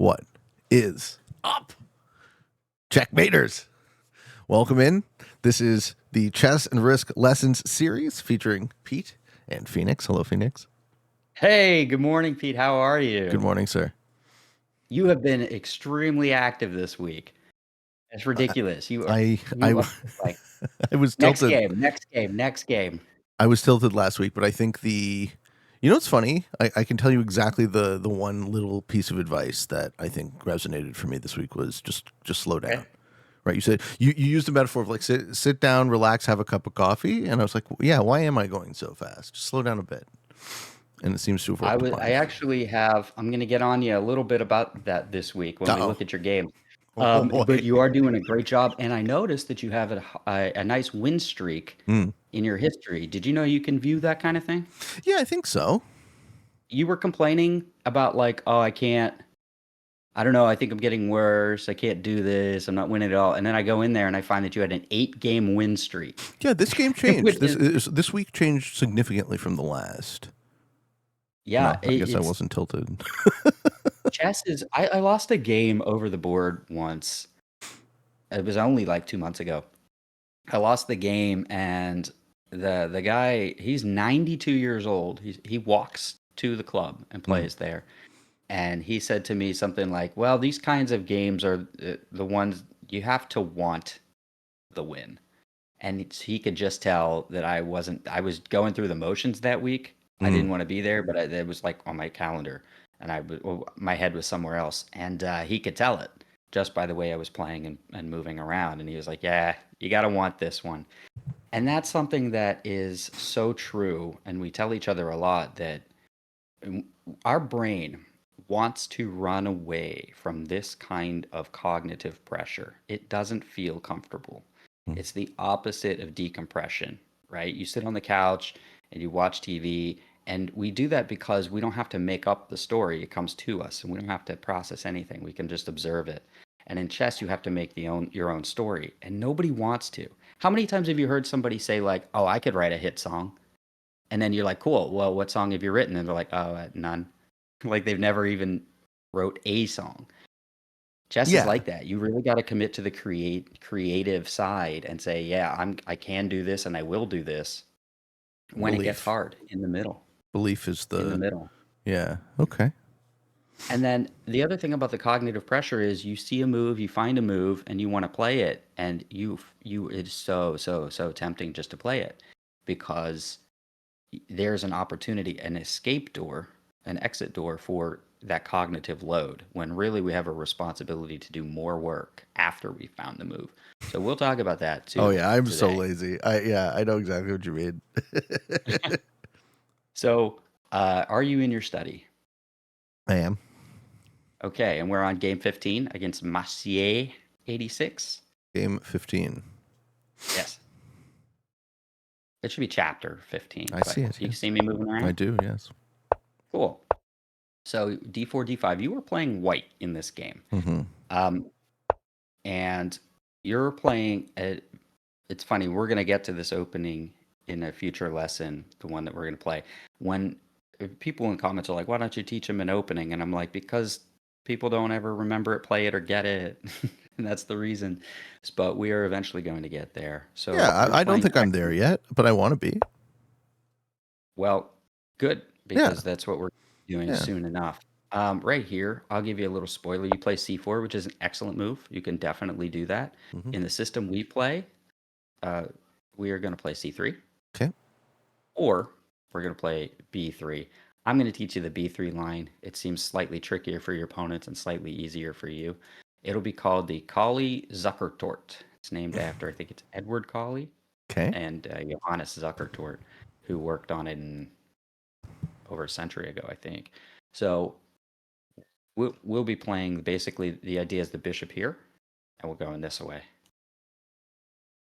What is up, checkmaters? Welcome in. This is the Chess and Risk Lessons series featuring Pete and Phoenix. Hello, Phoenix. Hey, good morning, Pete. How are Good you? morning, sir. You have been extremely active this week. It's I ridiculous. I, You I, are like I was next tilted. game, next game, next game. I was tilted last week, but I think what's funny? I can tell you exactly the one little piece of advice that I think resonated for me this week was just slow down. Okay. Right? You said you used the metaphor of like sit down, relax, have a cup of coffee, and I was like, yeah, why am I going so fast? Just slow down a bit, and it seems to have worked I upon. actually have. I'm going to get on you a little bit about that this week when we Oh, look at your game. oh But boy. you are doing a great job, and I noticed that you have a nice win streak Mm. in your history. Did you know you can view that kind of thing? Yeah, I think so. You were complaining about like, oh, I can't. I don't know. I think I'm getting worse. I can't do this. I'm not winning at all. And then I go in there and I find that you had an 8 game win streak, Yeah, this game which changed. is, This week changed significantly from the last. yeah, No, I guess I it's wasn't tilted. chess is. I lost a game over the board once. It was only like 2 months ago. I lost the game, and the guy, he's 92 years old. He walks to the club and Mm. plays there. And he said to me something like, "Well, these kinds of games are the ones you have to want the win." And he could just tell that I was going through the motions that week. I Mm. didn't want to be there, but it was like on my calendar, and my head was somewhere else, and he could tell it just by the way I was playing and moving around. And he was like, "Yeah, you got to want this one." And that's something that is so true, and we tell each other a lot that um, our brain wants to run away from this kind of cognitive pressure. It doesn't feel comfortable. Mm. It's the opposite of decompression, right? You sit on the couch and you watch TV, and we do that because we don't have to make up the story. It comes to us, and we don't have to process anything. We can just observe it. And in chess, you have to make your own story, and nobody wants to. How many times have you heard somebody say like, "Oh, I could write a hit song," and then you're like, "Cool. Well, what song have you written?" And they're like, "Oh, none." Like they've never even wrote a song. Chess is Yeah, like that. You really got to commit to the creative side and say, "Yeah, I can do this and I will do this." When it gets belief. hard in the middle, Belief is in the the middle. yeah. Okay. And then the other thing about the cognitive pressure is you see a move, you find a move, and you want to play it, and you it's so tempting just to play it because there's an opportunity, an escape door, an exit door for that cognitive load when really we have a responsibility to do more work after we found the move. So we'll talk about that Oh too yeah, I'm so today. lazy. I know exactly what you mean. So, are you in your study? I am. Okay, and we're on game 15 against Massier 86. Game 15. Yes, it should be chapter 15, I see but it, you yes. see me moving I around? do, yes. Cool. So, d4, d5, you were playing white in this game. Mm-hmm. Um, and you're playing it's funny, we're going to get to this opening in a future lesson, the one that we're going to play. When people in comments are like, why don't you teach them an opening? And I'm like, because people don't ever remember it, play it, or get it. And that's the reason. But we are eventually going to get there. So Yeah, you're I don't playing think I'm there Exit. yet, but I want to be. Well, good, Yeah, because that's what we're doing yeah. soon enough. Right here, I'll give you a little spoiler. You play c4, which is an excellent move. You can definitely do that. Mm-hmm. In the system we play, uh, we are going to play c3, Okay. or we're going to play b3. I'm going to teach you the b3 line. It seems slightly trickier for your opponents and slightly easier for you. It'll be called the Colley Zuckertort. It's named after, I think it's Edward Colley Okay. and Johannes Zuckertort, who worked on it over a century ago, I think. So we'll be playing basically the idea is the bishop here, and we're going this way.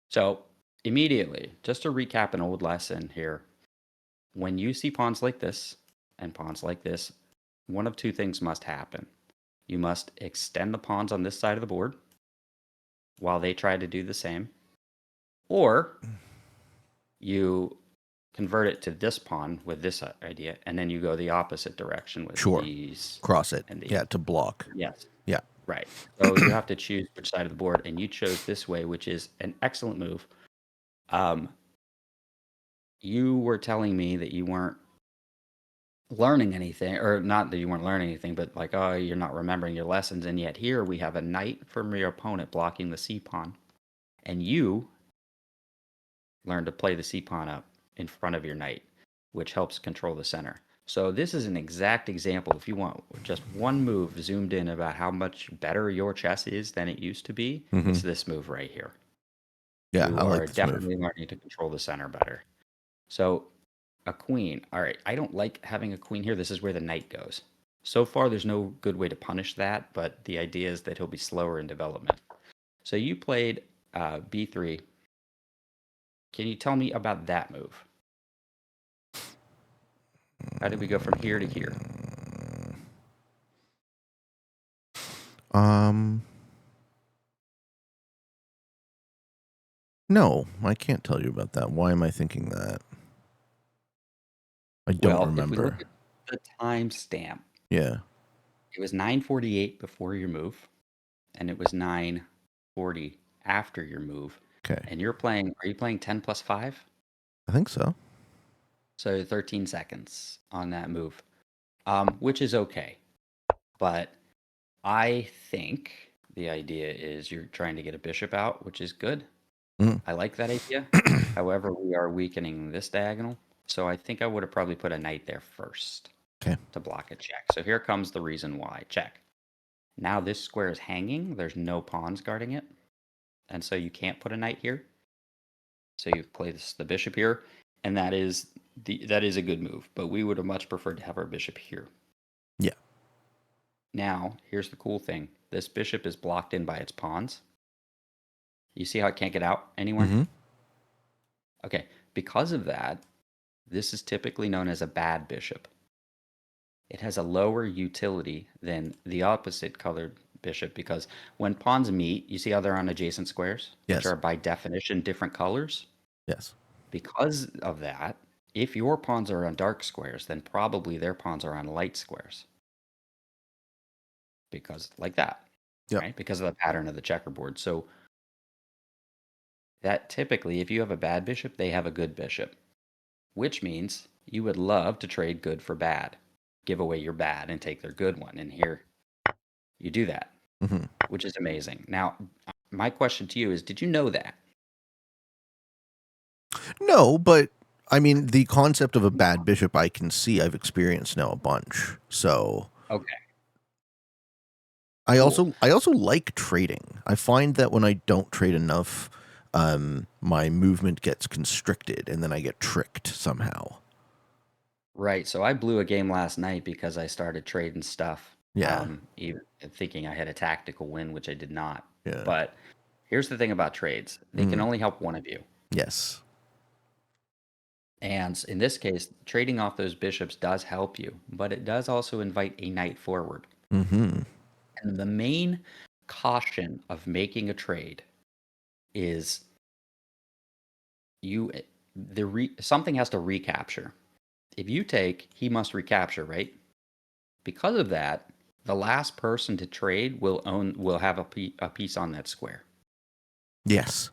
So immediately, just to recap an old lesson here, when you see pawns like this and pawns like this, one of two things must happen. You must extend the pawns on this side of the board while they try to do the same, or you convert it to this pawn with this idea, and then you go the opposite direction with Sure. these Cross it. and these. Yeah, to block. Yes, Yeah. right. So you have to choose which side of the board, and you chose this way, which is an excellent move. Um, you were telling me that you weren't learning anything, or not that you weren't learning anything, but like, oh, you're not remembering your lessons, and yet here we have a knight from your opponent blocking the c pawn, and you learn to play the c pawn up in front of your knight, which helps control the center. So this is an exact example. If you want just one move zoomed in about how much better your chess is than it used to be, Mm-hmm. it's this move right here. Yeah, You I like are this move. definitely learning to control the center better. So a queen. All right, I don't like having a queen here. This is where the knight goes. So far, there's no good way to punish that, but the idea is that he'll be slower in development. So you played b3. Can you tell me about that move? How did we go from here to here? Um, no, I can't tell you about that. Why am I thinking that? I don't Well, if we look remember. at the timestamp, Yeah. it was 9:48 before your move, and it was 9:40 after your move. Okay. And you're playing, are you playing 10 plus 5? I think so. So 13 seconds on that move, which is okay. But I think the idea is you're trying to get a bishop out, which is good. Mm. I like that idea. However, we are weakening this diagonal. So I think I would have probably put a knight there first Okay. to block a check. So here comes the reason why. Check. Now this square is hanging. There's no pawns guarding it. And so you can't put a knight here. So you play the bishop here. And that is a good move. But we would have much preferred to have our bishop here. Yeah. Now, here's the cool thing. This bishop is blocked in by its pawns. You see how it can't get out anywhere? Mm-hmm. Okay, because of that, this is typically known as a bad bishop. It has a lower utility than the opposite colored bishop because when pawns meet, you see how they're on adjacent squares, which Yes. are by definition different colors? Yes. Because of that, if your pawns are on dark squares, then probably their pawns are on light squares. Because like that, Yep. right? Because of the pattern of the checkerboard. So that typically, if you have a bad bishop, they have a good bishop, which means you would love to trade good for bad, give away your bad and take their good one. And here you do that, Mm-hmm. which is amazing. Now, my question to you is, did you know that? No, but I mean the concept of a bad bishop I can see. I've experienced now a bunch. So Okay, I cool. also like trading. I find that when I don't trade enough, my movement gets constricted and then I get tricked somehow. Right. So I blew a game last night because I started trading stuff, Yeah. even thinking I had a tactical win, which I did not. Yeah. But here's the thing about trades. They can Mm. only help one of you. Yes. And in this case, trading off those bishops does help you, but it does also invite a knight forward. Mm-hmm. And the main caution of making a trade is you something has to recapture. If you take, he must recapture, right? Because of that, the last person to trade will have a piece on that square. Yes.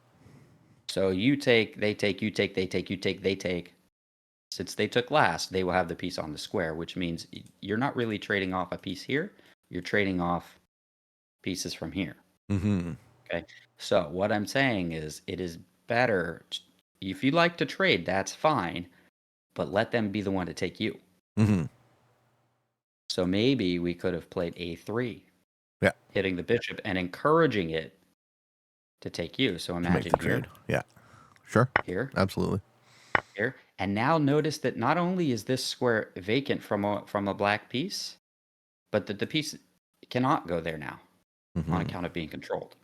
So you take, they take, you take, they take, you take, they take. Since they took last, they will have the piece on the square, which means you're not really trading off a piece here. You're trading off pieces from here. Mm-hmm. Okay. So what I'm saying is it is better if you like to trade, that's fine, but let them be the one to take you. Mm-hmm. So maybe we could have played a3, Yeah. hitting the bishop and encouraging it to take you. So To make the imagine trade. here, Yeah. Sure. here, Absolutely. here. And now notice that not only is this square vacant from a black piece, but that the piece cannot go there now on Mm-hmm. account of being controlled.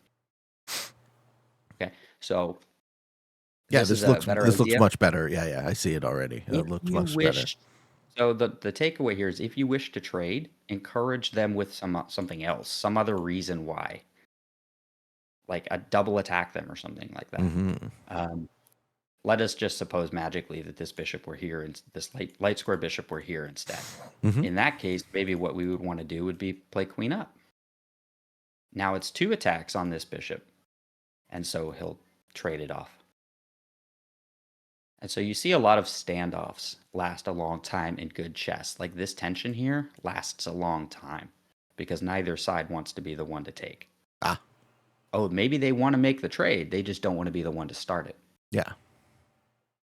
Okay. So Yeah, this is a better this looks idea. much better. Yeah, yeah, I see it already. If It looks you much better. wish, so the takeaway here is if you wish to trade, encourage them with something else, some other reason why, like a double attack them or something like that. Mm-hmm. Um, let us just suppose magically that this bishop were here and this light square bishop were here instead. Mm-hmm. In that case, maybe what we would want to do would be play queen up. Now it's 2 attacks on this bishop, and so he'll trade it off. And so you see a lot of standoffs last a long time in good chess. Like this tension here lasts a long time because neither side wants to be the one to take. Ah. Oh, maybe they want to make the trade. They just don't want to be the one to start it. Yeah.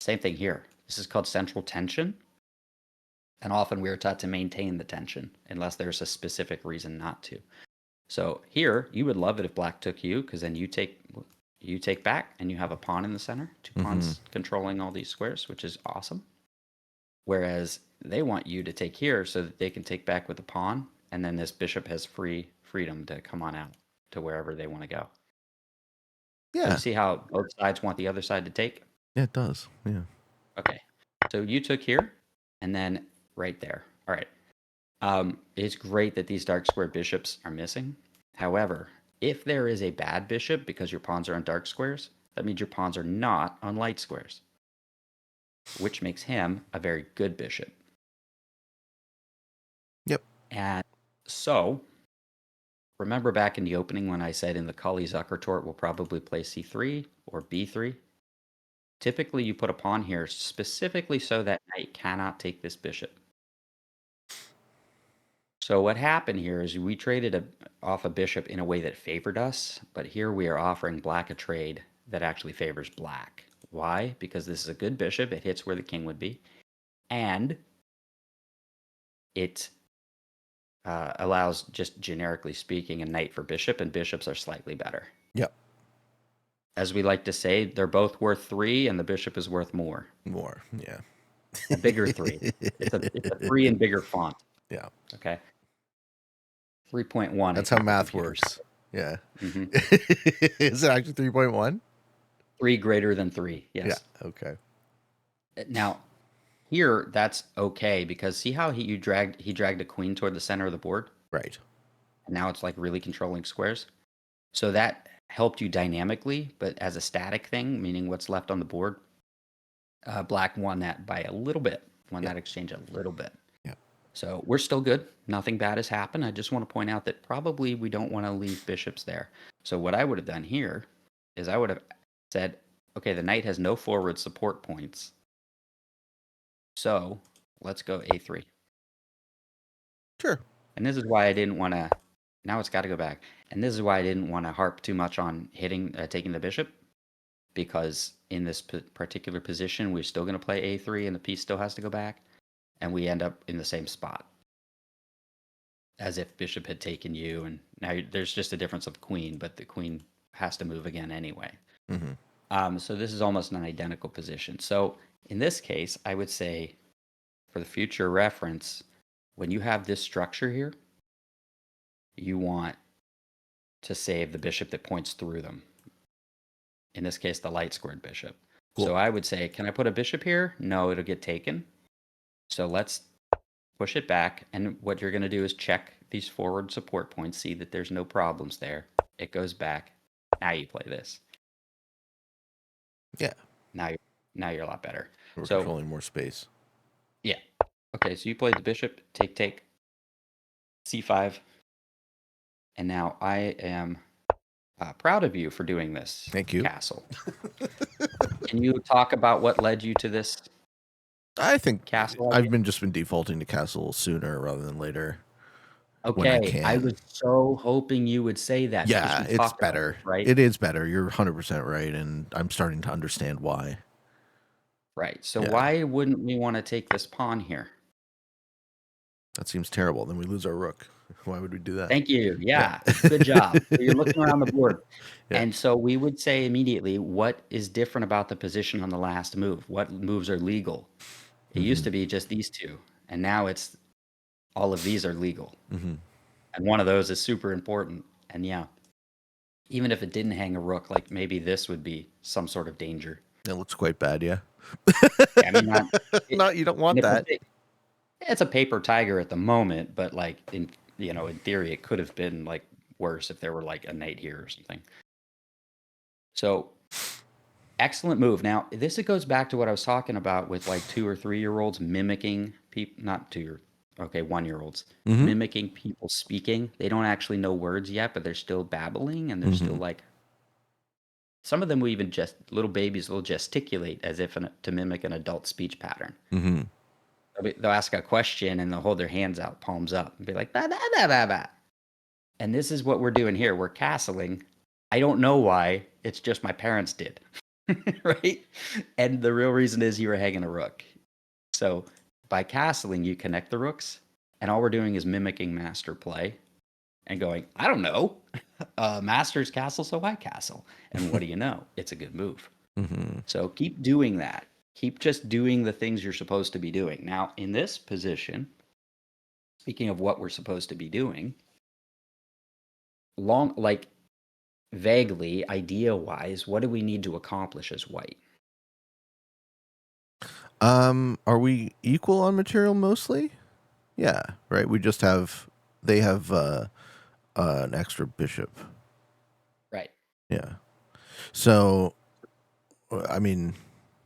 Same thing here. This is called central tension. And often we are taught to maintain the tension unless there's a specific reason not to. So here, you would love it if black took you because then you take back and you have a pawn in the center, 2 pawns controlling all these squares, which is awesome. Whereas they want you to take here so that they can take back with the pawn, and then this bishop has freedom to come on out to wherever they want to go. So Yeah. you see how both sides want the other side to take? Yeah, it does. Yeah. Okay. So you took here, and then right there. All right. It's great that these dark square bishops are missing. However, if there is a bad bishop because your pawns are on dark squares, that means your pawns are not on light squares, which makes him a very good bishop. Yep. And so, remember back in the opening when I said in the Kali-Zucker tort we'll probably play c3 or b3? Typically, you put a pawn here specifically so that knight cannot take this bishop. So what happened here is we traded off a bishop in a way that favored us, but here we are offering black a trade that actually favors black. Why? Because this is a good bishop. It hits where the king would be. And it allows, just generically speaking, a knight for bishop, and bishops are slightly better. Yep. As we like to say, they're both worth 3, and the bishop is worth more. More. Yeah. A bigger 3. It's a 3 and bigger font. Yeah. Okay. 3.1. That's how math works. Yeah. Mm-hmm. Is it actually 3.1? 3 greater than 3. Yes. Yeah. Okay. Now, here that's okay because see how he dragged a queen toward the center of the board? Right. And now it's like really controlling squares. So that helped you dynamically, but as a static thing, meaning what's left on the board, black won that by a little bit, won that exchange a little bit. Yeah. So we're still good. Nothing bad has happened. I just want to point out that probably we don't want to leave bishops there. So what I would have done here is I would have said, okay, the knight has no forward support points. So let's go a3. Sure. And this is why I didn't want to, now it's got to go back. And this is why I didn't want to harp too much on taking the bishop, because in this particular position, we're still going to play a3 and the piece still has to go back. And we end up in the same spot as if bishop had taken you. And now there's just a difference of queen, but the queen has to move again anyway. Mm-hmm. So this is almost an identical position. So in this case, I would say for the future reference, when you have this structure here, you want to save the bishop that points through them. In this case, the light squared bishop. Cool. So I would say, can I put a bishop here? No, it'll get taken. So let's push it back. And what you're going to do is check these forward support points, see that there's no problems there. It goes back. Now you play this. Yeah. Now you're a lot better. We're controlling more space. Yeah. Okay, so you played the bishop, take, c5. And now I am proud of you for doing this. Thank you. Castle. Can you talk about what led you to this? I think castle I've been defaulting to castle sooner rather than later. Okay, I was so hoping you would say that. Yeah, it's better. Right? It is better. You're 100% right, and I'm starting to understand why. Right. So why wouldn't we want to take this pawn here? That seems terrible. Then we lose our rook. Why would we do that? Thank you. Yeah. Good job. So you're looking around the board. Yeah. And so we would say immediately, what is different about the position on the last move? What moves are legal? It used to be just these two, and now it's all of these are legal. And one of those is super important. And yeah, even if it didn't hang a rook, like maybe this would be some sort of danger. It looks quite bad, yeah. I mean, you don't want that. It's a paper tiger at the moment, but like in theory, it could have been like worse if there were like a knight here or something. So Excellent move. Now, this it goes back to what I was talking about with like 2 or 3 year olds mimicking people, not okay, 1 year olds Mm-hmm. mimicking people speaking. They don't actually know words yet, but they're still babbling and they're still Mm-hmm. like, some of them will even just, little babies will gesticulate as if to mimic an adult speech pattern. Mm-hmm. They'll ask a question and they'll hold their hands out, palms up, and be like, bah, bah, bah, bah, bah. And this is what we're doing here. We're castling. I don't know why. It's just my parents did. Right? And the real reason is you were hanging a rook. So by castling, you connect the rooks, and all we're doing is mimicking master play and going, I don't know. Master's castle, so I castle. And what do you know? It's a good move. Mm-hmm. So keep doing that. Keep just doing the things you're supposed to be doing. Now, in this position, speaking of what we're supposed to be doing, like vaguely, idea wise, what do we need to accomplish as white? Are we equal on material mostly? Yeah, right. They have an extra bishop. Right. Yeah. So, I mean,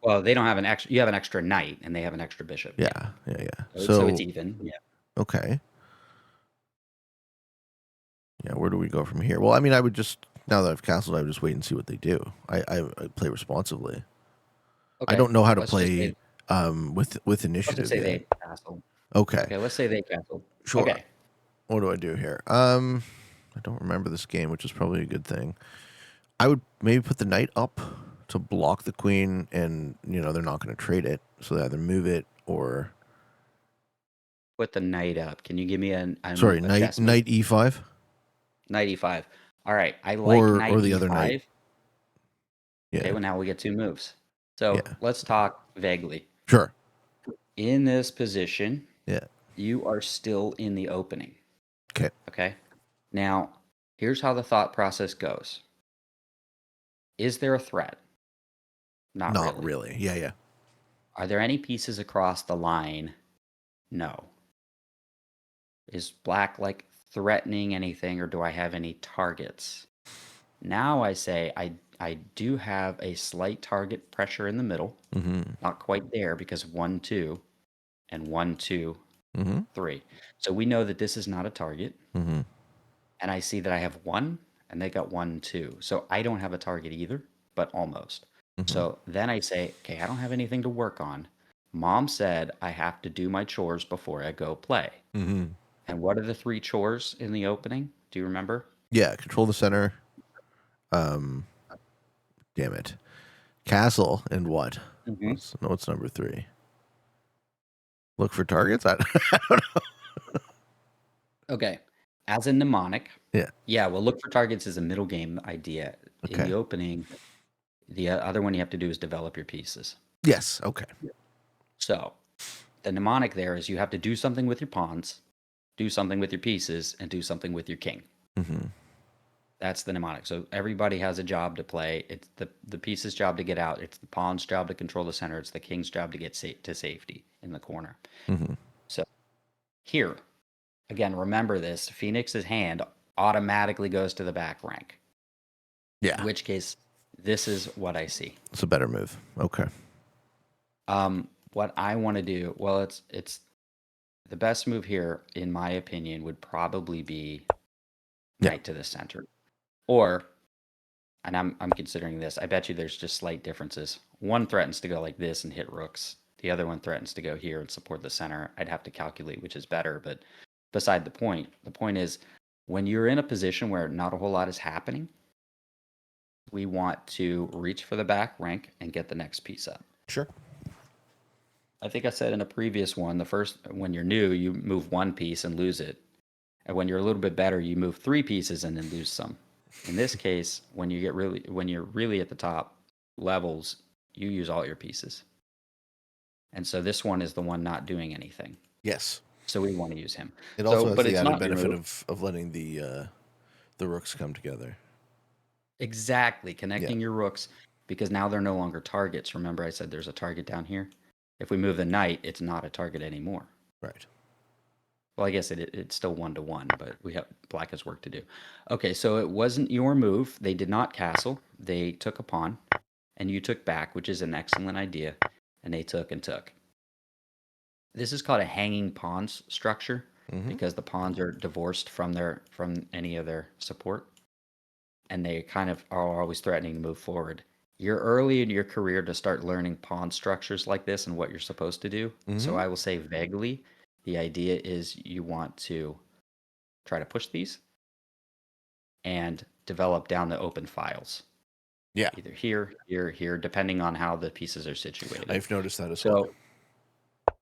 Well, they don't have an extra. You have an extra knight, and they have an extra bishop. Yeah. yeah. So it's So, even. Yeah. okay. Yeah, where do we go from here? Well, I mean, I would just now that I've castled, I would just wait and see what they do. I play responsibly. I Okay. don't know how to Let's just say. play with Let's just initiative say yet. they castle. Okay, Okay. Let's say they castle. sure. Okay. What do I do here? I don't remember this game, which is probably a good thing. I would maybe put the knight up to block the queen, and they're not going to trade it, so they either move it or Put the knight up. Can you give me sorry, a knight chess move? knight e5 Knight e5. All right. I like or knight the other knight. e5. Okay. Yeah, Well, now we get two moves. So yeah, let's talk vaguely. sure. In this position, Yeah. you are still in the opening. Okay. Okay. Now, here's how the thought process goes. Is there a threat? Not Not really. really. Yeah, yeah. Are there any pieces across the line? No. Is black like threatening anything, or do I have any targets? Now I say I do have a slight target pressure in the middle. Mm-hmm. Not quite there because 1, 2, and 1, 2, Mm-hmm. 3. So we know that this is not a target. Mm-hmm. And I see that I have 1 and they got 1, 2. So I don't have a target either, but almost. Mm-hmm. So then I say, okay, I don't have anything to work on. Mom said I have to do my chores before I go play. Mm-hmm. And what are the 3 chores in the opening? Do you remember? Yeah, control the center. Um, damn it, castle and what? Hmm. What's number 3? Look for targets. I don't know. Okay. As a mnemonic, Yeah. yeah, well, look for targets is a middle game idea. In the Okay. opening, the other one you have to do is develop your pieces. Yes. Okay. So the mnemonic there is you have to do something with your pawns, do something with your pieces, and do something with your king. Mm-hmm. That's the mnemonic. So everybody has a job to play. It's the piece's job to get out. It's the pawn's job to control the center. It's the king's job to get to safety in the corner. Mm-hmm. So here, again, remember this: Phoenix's hand automatically goes to the back rank. In Yeah, which case, this is what I see. it's a better move. Okay. What I want to do, well, it's the best move here, in my opinion, would probably be Yeah. knight to the center, or, and I'm considering this. I bet you there's just slight differences. One threatens to go like this and hit rooks. The other one threatens to go here and support the center. I'd have to calculate which is better, but beside the point. The point is, when you're in a position where not a whole lot is happening, we want to reach for the back rank and get the next piece up. Sure. I think I said in a previous one, the first, when you're new, you move one piece and lose it. And when you're a little bit better, you move 3 pieces and then lose some. In this case, when you're really at the top levels, you use all your pieces. And so this one is the one not doing anything. Yes. So we want to use him. It So, also has but the it's added not your benefit move. of letting the rooks come together. Exactly, Yeah. connecting your rooks, because now they're no longer targets. Remember I said there's a target down here? If we move the knight, it's not a target anymore. Right. Well, I guess it's still 1-1, but black has work to do. Okay, so it wasn't your move. They did not castle. They took a pawn, and you took back, which is an excellent idea, and they took and took. This is called a hanging pawns structure Mm-hmm. because the pawns are divorced from any of their support, and they kind of are always threatening to move forward. You're early in your career to start learning pawn structures like this and what you're supposed to do. So Mm-hmm. I will say vaguely, the idea is you want to try to push these and develop down the open files, Yeah, either here, here, here, depending on how the pieces are situated. I've noticed that as well. So,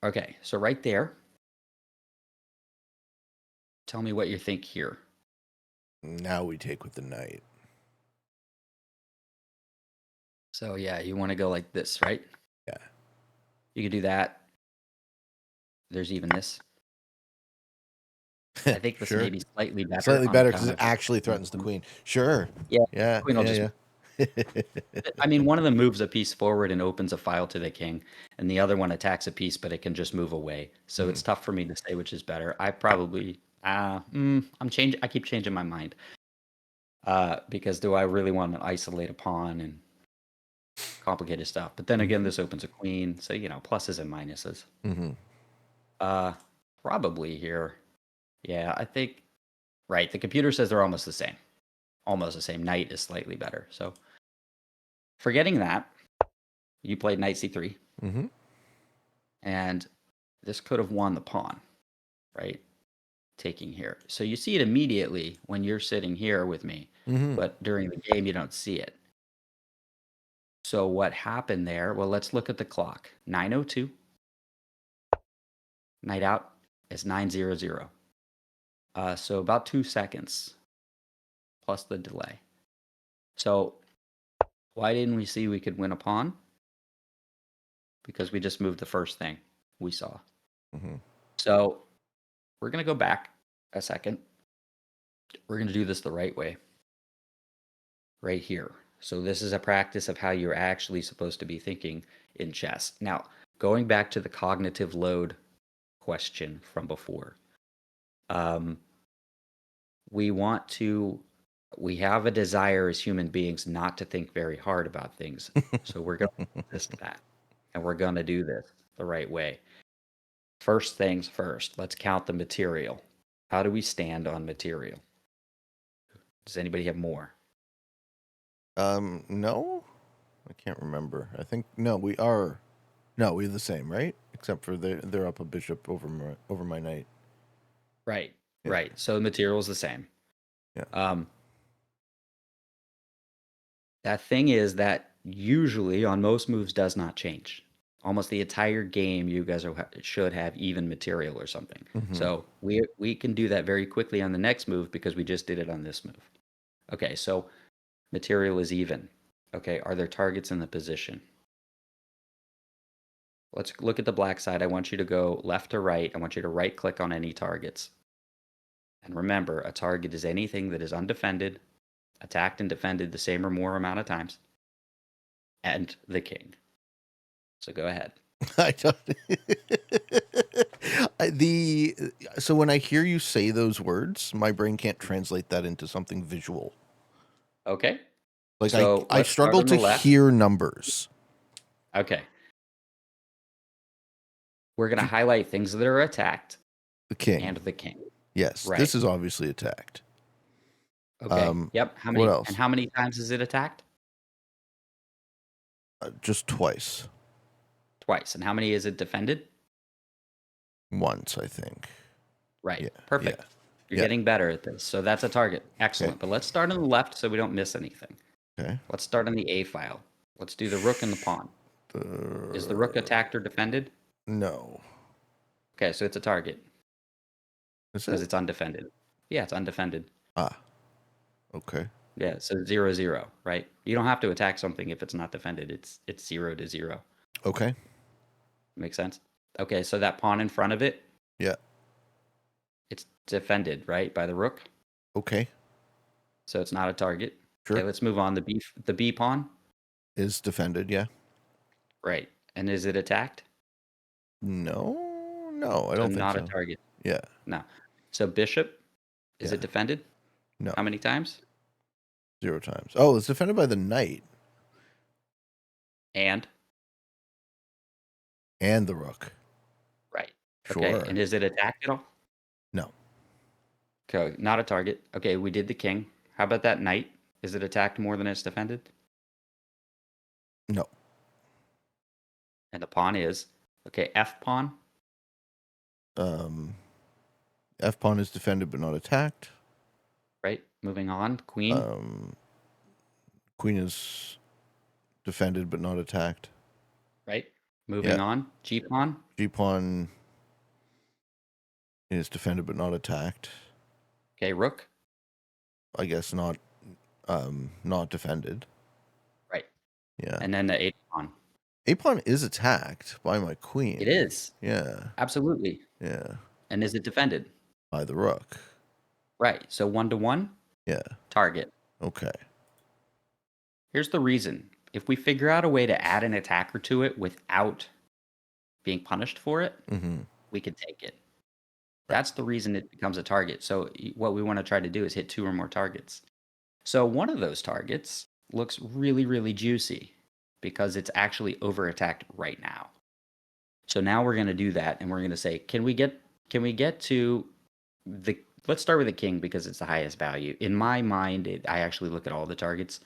okay, so right there, tell me what you think here. Now we take with the knight. So, yeah, you want to go like this, right? Yeah. You could do that. There's even this. I think this may Sure. be slightly better Slightly on better because account it of actually threatens the queen. Sure. Yeah, Yeah. queen will just. Yeah. Yeah. I mean, one of them moves a piece forward and opens a file to the king, and the other one attacks a piece, but it can just move away. So Mhm. it's tough for me to say which is better. I probably, I'm changing. I keep changing my mind. Because do I really want to isolate a pawn and complicated stuff? But then again, Mhm. this opens a queen, so pluses and minuses. Mhm. Uh, Probably here. Yeah, I think right. The computer says they're almost the same. Almost the same. Knight is slightly better. So forgetting that, you played knight c3, Mhm. and this could have won the pawn, right? Taking here. So you see it immediately when you're sitting here with me, Mhm. but during the game you don't see it. So what happened there? Well, let's look at the clock. 9:02. Night out is 9:00. So about 2 seconds plus the delay. So why didn't we see we could win a pawn? Because we just moved the first thing we saw. Mhm. So we're going to go back a second. We're going to do this the right way, right here. So this is a practice of how you're actually supposed to be thinking in chess. Now, going back to the cognitive load question from before, um, we have a desire as human beings not to think very hard about things. So we're going to resist that, and we're going to do this the right way. First things first, let's count the material. How do we stand on material? Does anybody have more? No, I can't remember. I think no, we are. No, we're the same, right? Except for they're up a bishop over my knight. Right, Yeah. right. So the material is the same. Yeah. Um, that thing is that usually on most moves does not change. Almost the entire game, you guys should have even material or something. Mhm. So we can do that very quickly on the next move because we just did it on this move. Okay, so material is even. Okay, are there targets in the position? Let's look at the black side. I want you to go left to right. I want you to right click on any targets. And remember, a target is anything that is undefended, attacked and defended the same or more amount of times, and the king. So go ahead. I don't. The so when I hear you say those words, my brain can't translate that into something visual. Okay. Like So I let's start struggle on to the left. hear numbers. Okay. We're going to highlight things that are attacked The king. and the king. Yes, Right. this is obviously attacked. Okay. Yep. What else? How many times is it attacked? Just twice. Twice. And how many is it defended? Once, I think. Right. Yeah. Yeah. Perfect. You're Yeah. getting better at this. So that's a target. Okay. Excellent. But let's start on the left so we don't miss anything. Okay. Let's start on the A file. Let's do the rook and the pawn. Is the rook attacked or defended? No. Okay, so it's a target Is because it? it's undefended. Yeah, it's undefended. Ah. Okay. Yeah, so 0-0, right? You don't have to attack something if it's not defended. It's 0-0. Okay. Makes sense? Okay, so that pawn in front of it, Yeah. it's defended, right, by the rook. Okay. So it's not a target. Okay, Sure. let's move on. The B pawn, Is defended. Yeah. right? And is it attacked? No. No, I So don't think not a so. target. Yeah. No. So bishop, is Yeah. it defended? No. How many times? 0 times. Oh, it's defended by the knight. And and the rook. right. Okay. Sure. And is it attacked at all? No. Okay, not a target. Okay, we did the king. How about that knight? Is it attacked more than it's defended? No. And the pawn is. Okay, F pawn. Um, F pawn is defended but not attacked. Right. Moving on. Queen. Um, queen is defended but not attacked. Right. Yeah. Moving on. G pawn. G pawn is defended but not attacked. Okay, rook. I guess not. Not defended. Right. Yeah. And then the H pawn. A pawn is attacked by my It queen. is. Yeah. Absolutely. Yeah. And is it defended? By the rook. Right. So 1-to-1, Yeah. target. Okay. Here's the reason. If we figure out a way to add an attacker to it without being punished for it, Mm-hmm. we could take it. Right. That's the reason it becomes a target. So what we want to try to do is hit 2 or more targets. So one of those targets looks really, really juicy because it's actually over attacked right now. So now we're going to do that and we're going to say, can we get to the let's start with the king because it's the highest value. In my mind, I actually look at all the targets.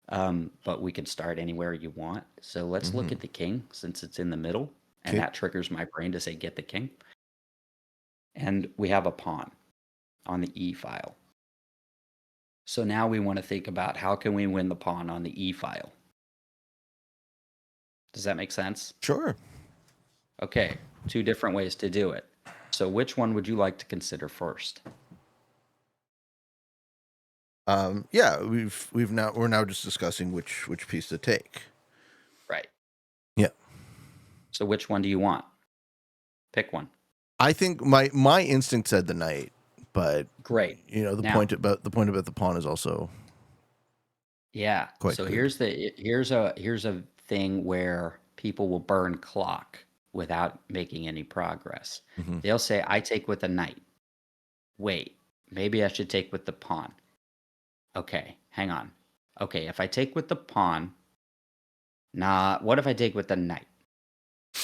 But we can start anywhere you want. So let's look Mm-hmm. at the king since it's in the middle, and Okay. that triggers my brain to say get the king. And we have a pawn on the e file. So now we want to think about how can we win the pawn on the e file. Does that make sense? Sure. Okay, two different ways to do it. So which one would you like to consider first? Yeah, we're now just discussing which piece to take. Right. Yeah. So which one do you want? Pick one. I think my instinct said the knight, but Great. the Now, point about the pawn is also yeah. quite So good. here's a thing where people will burn clock without making any progress. Mm-hmm. They'll say, "I take with the knight." Wait, maybe I should take with the pawn. Okay, hang on. Okay, if I take with the pawn, nah, what if I take with the knight?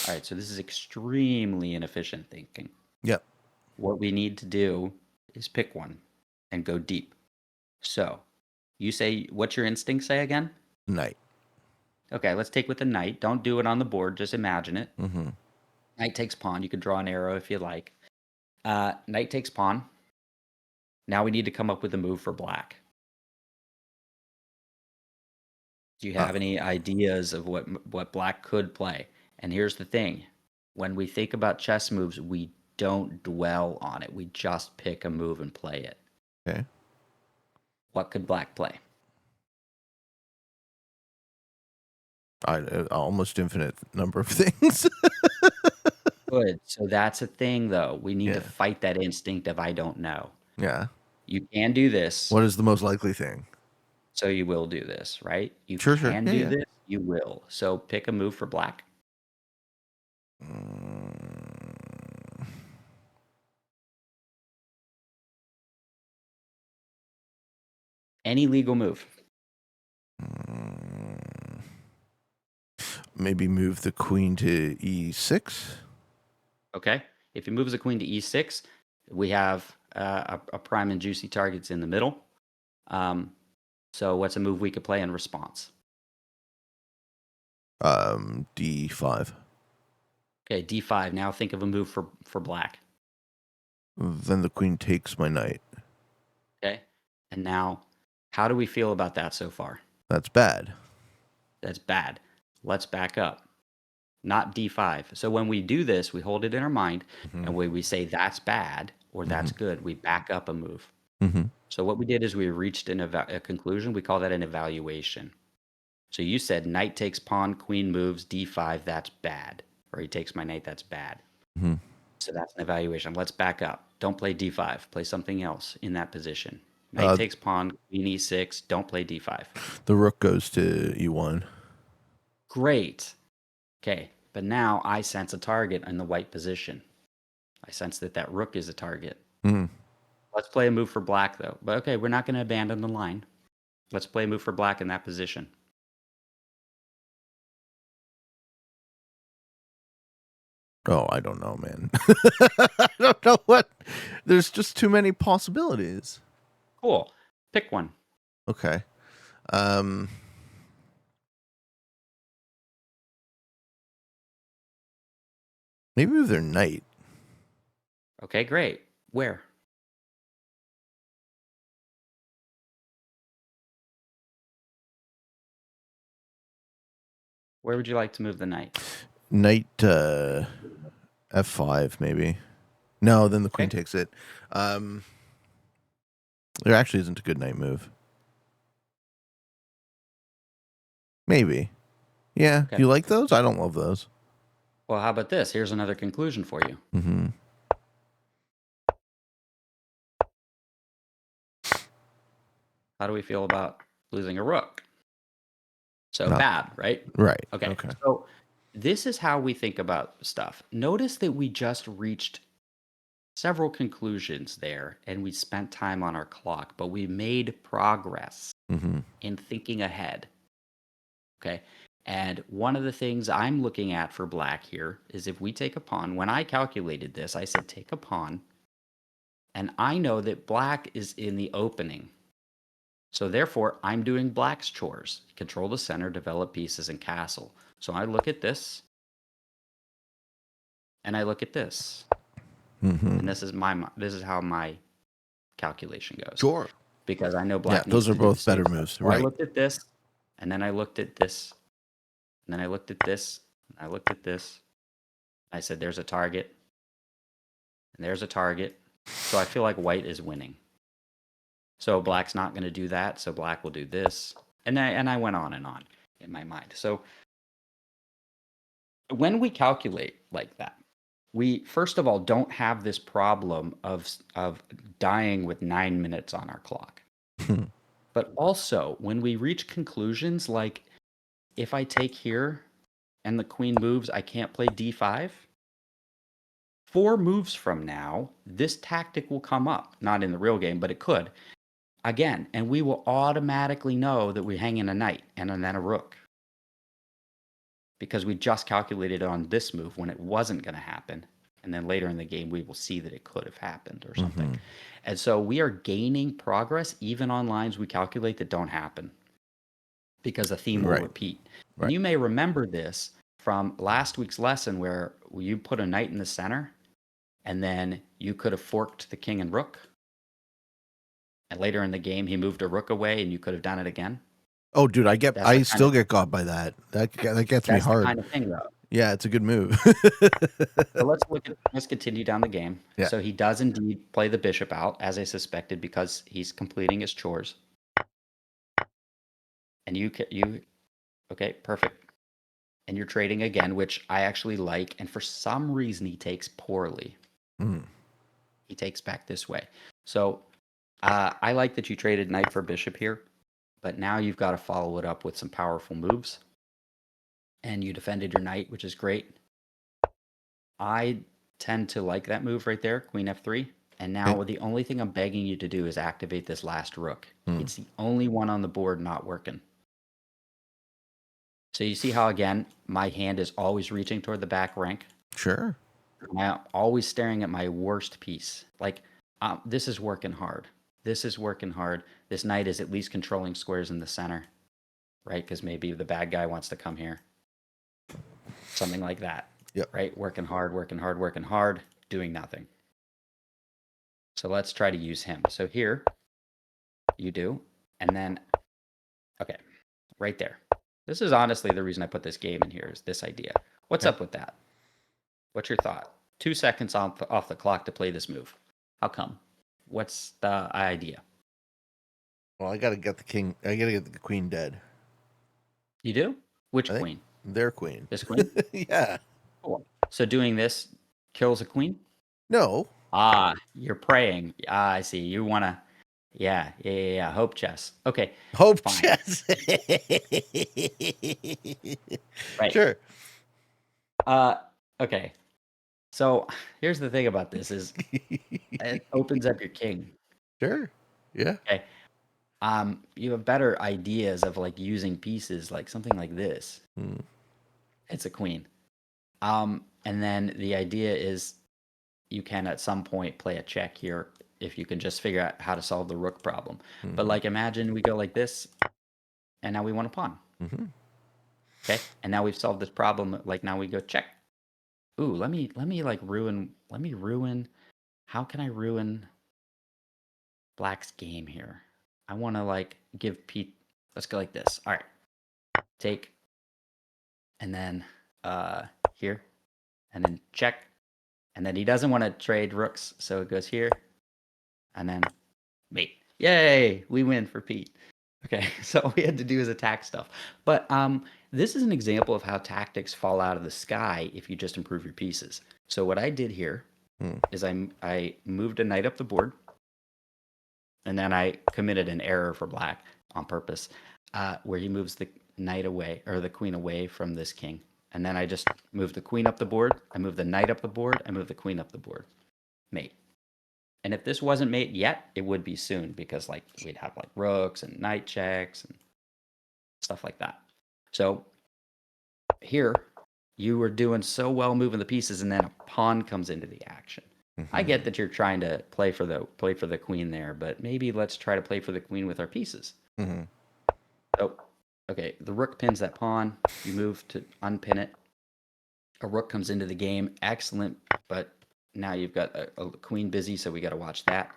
All right, so this is extremely inefficient thinking. Yeah. What we need to do is pick one and go deep. So, you say, what's your instinct say again? Knight. Okay, let's take with the knight. Don't do it on the board, just imagine it. Mm-hmm. Knight takes pawn. You can draw an arrow if you like. Knight takes pawn. Now we need to come up with a move for black. Do you have any ideas of what black could play? And here's the thing. When we think about chess moves, we don't dwell on it. We just pick a move and play it. Okay. What could black play? Almost infinite number of things. Good. So that's a thing, though. We need to Yeah. fight that instinct of I don't know. Yeah. You can do this, What is the most likely thing? so you will do this, right? You Sure. Sure. can Yeah. do Yeah. this, you will. So pick a move for black. Mm, Any legal move. mm, maybe move the queen to e6. Okay. If he moves the queen to e6, we have a prime and juicy targets in the middle. Um, so what's a move we could play in response? D5. Okay, d5. Now think of a move for black. Then the queen takes my knight. Okay. And now, how do we feel about that so far? That's bad. That's bad. Let's back up. Not d5. So when we do this, we hold it in our mind, Mm-hmm. and when we say that's bad or that's Mm-hmm. good, we back up a move. Mm-hmm. So what we did is we reached a conclusion. We call that an evaluation. So you said knight takes pawn, queen moves, d5, that's bad. Or he takes my knight, that's bad. Mm-hmm. So that's an evaluation. Let's back up. Don't play d5. Play something else in that position. Knight Uh, takes pawn, queen e6. Don't play d5. the rook goes to e1. Great. Okay, but now I sense a target in the white position. I sense that that rook is a target. Mm-hmm. Let's play a move for black, though. But okay, we're not going to abandon the line. Let's play a move for black in that position. Oh, I don't know, man. I don't know what. There's just too many possibilities. Cool. Pick one. Okay. Um, maybe move their knight. Okay, great. Where? Where would you like to move the knight? Knight F5 maybe. No, then the queen Okay. takes it. Um, there actually isn't a good knight move. Maybe. Yeah. Okay. You like those? I don't love those. Well, how about this? Here's another conclusion for you. Mm-hmm. How do we feel about losing a rook? So Not bad, right? right. Okay. Okay. So this is how we think about stuff. Notice that we just reached several conclusions there and we spent time on our clock, but we made progress Mm-hmm. in thinking ahead. Okay. And one of the things I'm looking at for black here is if we take a pawn, when I calculated this, I said take a pawn. And I know that black is in the opening. So therefore, I'm doing black's chores. Control the center, develop pieces, and castle. So I look at this, and I look at this. Mm-hmm. And this is how my calculation goes. Sure. Because I know Yeah, black needs those are to do the both same better stuff. moves. So I Right. looked at this, and then I looked at this, and then I looked at this, and I looked at this. I said, there's a target, and there's a target. So I feel like white is winning. So black's not going to do that. So black will do this. And I went on in my mind. So when we calculate like that, we first of all don't have this problem of dying with 9 minutes on our clock. But also, when we reach conclusions like if I take here and the queen moves, I can't play d5. 4 moves from now, this tactic will come up. Not in the real game, but it could. Again, and we will automatically know that we're hanging a knight and then a rook. Because we just calculated on this move when it wasn't going to happen. And then later in the game, we will see that it could have happened or something. Mm-hmm. And so we are gaining progress even on lines we calculate that don't happen because a theme will Right. repeat. And Right. you may remember this from last week's lesson where you put a knight in the center and then you could have forked the king and rook. And later in the game, he moved a rook away and you could have done it again. Oh, dude, That's the I kind still of get got by that. That gets me that's the hard. kind of thing though. Yeah, it's a good move. So let's continue down the game. Yeah. So he does indeed play the bishop out, as I suspected, because he's completing his chores. And okay, perfect. And you're trading again, which I actually like. And for some reason, he takes poorly. Mm. He takes back this way. So I like that you traded knight for bishop here, but now you've got to follow it up with some powerful moves. And you defended your knight, which is great. I tend to like that move right there, queen f3. And Okay. now the only thing I'm begging you to do is activate this last rook. Mm. It's the only one on the board not working. So you see how, again, my hand is always reaching toward the back rank? Sure. I'm always staring at my worst piece. Like, this is working hard. This is working hard. This knight is at least controlling squares in the center, right? Because maybe the bad guy wants to come here. Something like that, Yep. right? Working hard, working hard, working hard, doing nothing. So let's try to use him. So here, you do. And then, okay, right there. This is honestly the reason I put this game in here is this idea. What's Okay. up with that? What's your thought? 2 seconds off the clock to play this move. How come? What's the idea? Well, I gotta get the king. I gotta get the queen dead. You do? Which I think queen? their queen. This queen? Yeah. Cool. So doing this kills a queen? No. Ah, you're praying. Ah, I see. You want to. Yeah. Hope chess. Okay, Hope fine. chess. Right. Sure. Okay. So here's the thing about this is it opens up your king. Sure. Yeah. Okay. You have better ideas of like using pieces like something like this. Mm. It's a queen. And then the idea is you can at some point play a check here if you can just figure out how to solve the rook problem. But like imagine we go like this, and now we want a pawn. Mm-hmm. Okay, and now we've solved this problem. Like now we go check. Ooh, let me like ruin. Let me ruin. How can I ruin Black's game here? I want to like give Pete. Let's go like this. All right, take, and then here, and then check, and then he doesn't want to trade rooks, so it goes here, and then mate. Yay, we win for Pete. Okay, so all we had to do is attack stuff. But this is an example of how tactics fall out of the sky if you just improve your pieces. So what I did here is I moved a knight up the board, and then I committed an error for Black on purpose, where he moves the knight away or the queen away from this king. And then I just moved the queen up the board. I moved the knight up the board. I moved the queen up the board. Mate. And if this wasn't mate yet, it would be soon because like we'd have like rooks and knight checks and stuff like that. So here you were doing so well moving the pieces, and then a pawn comes into the action. Mm-hmm. I get that you're trying to play for the queen there, but maybe let's try to play for the queen with our pieces. Mm-hmm. So, okay, the rook pins that pawn. You move to unpin it. A rook comes into the game. Excellent, but now you've got a queen busy, so we got to watch that.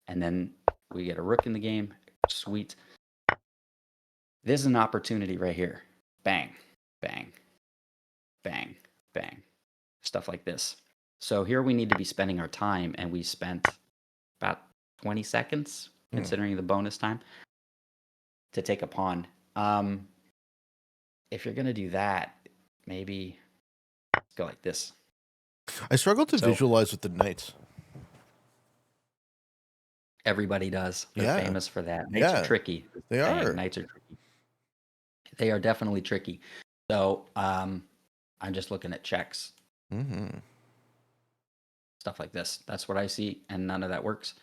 And then we get a rook in the game. Sweet. This is an opportunity right here. Bang, bang, bang, bang. Stuff like this. So here we need to be spending our time, and we spent about 20 seconds, considering the bonus time, to take a pawn. If you're going to do that, maybe go like this. I struggle to visualize with the knights. Everybody does. They're famous for that. Knights are tricky. They are. Knights are tricky. They are definitely tricky. So I'm just looking at checks. Mm-hmm. Stuff like this. That's what I see, and none of that works.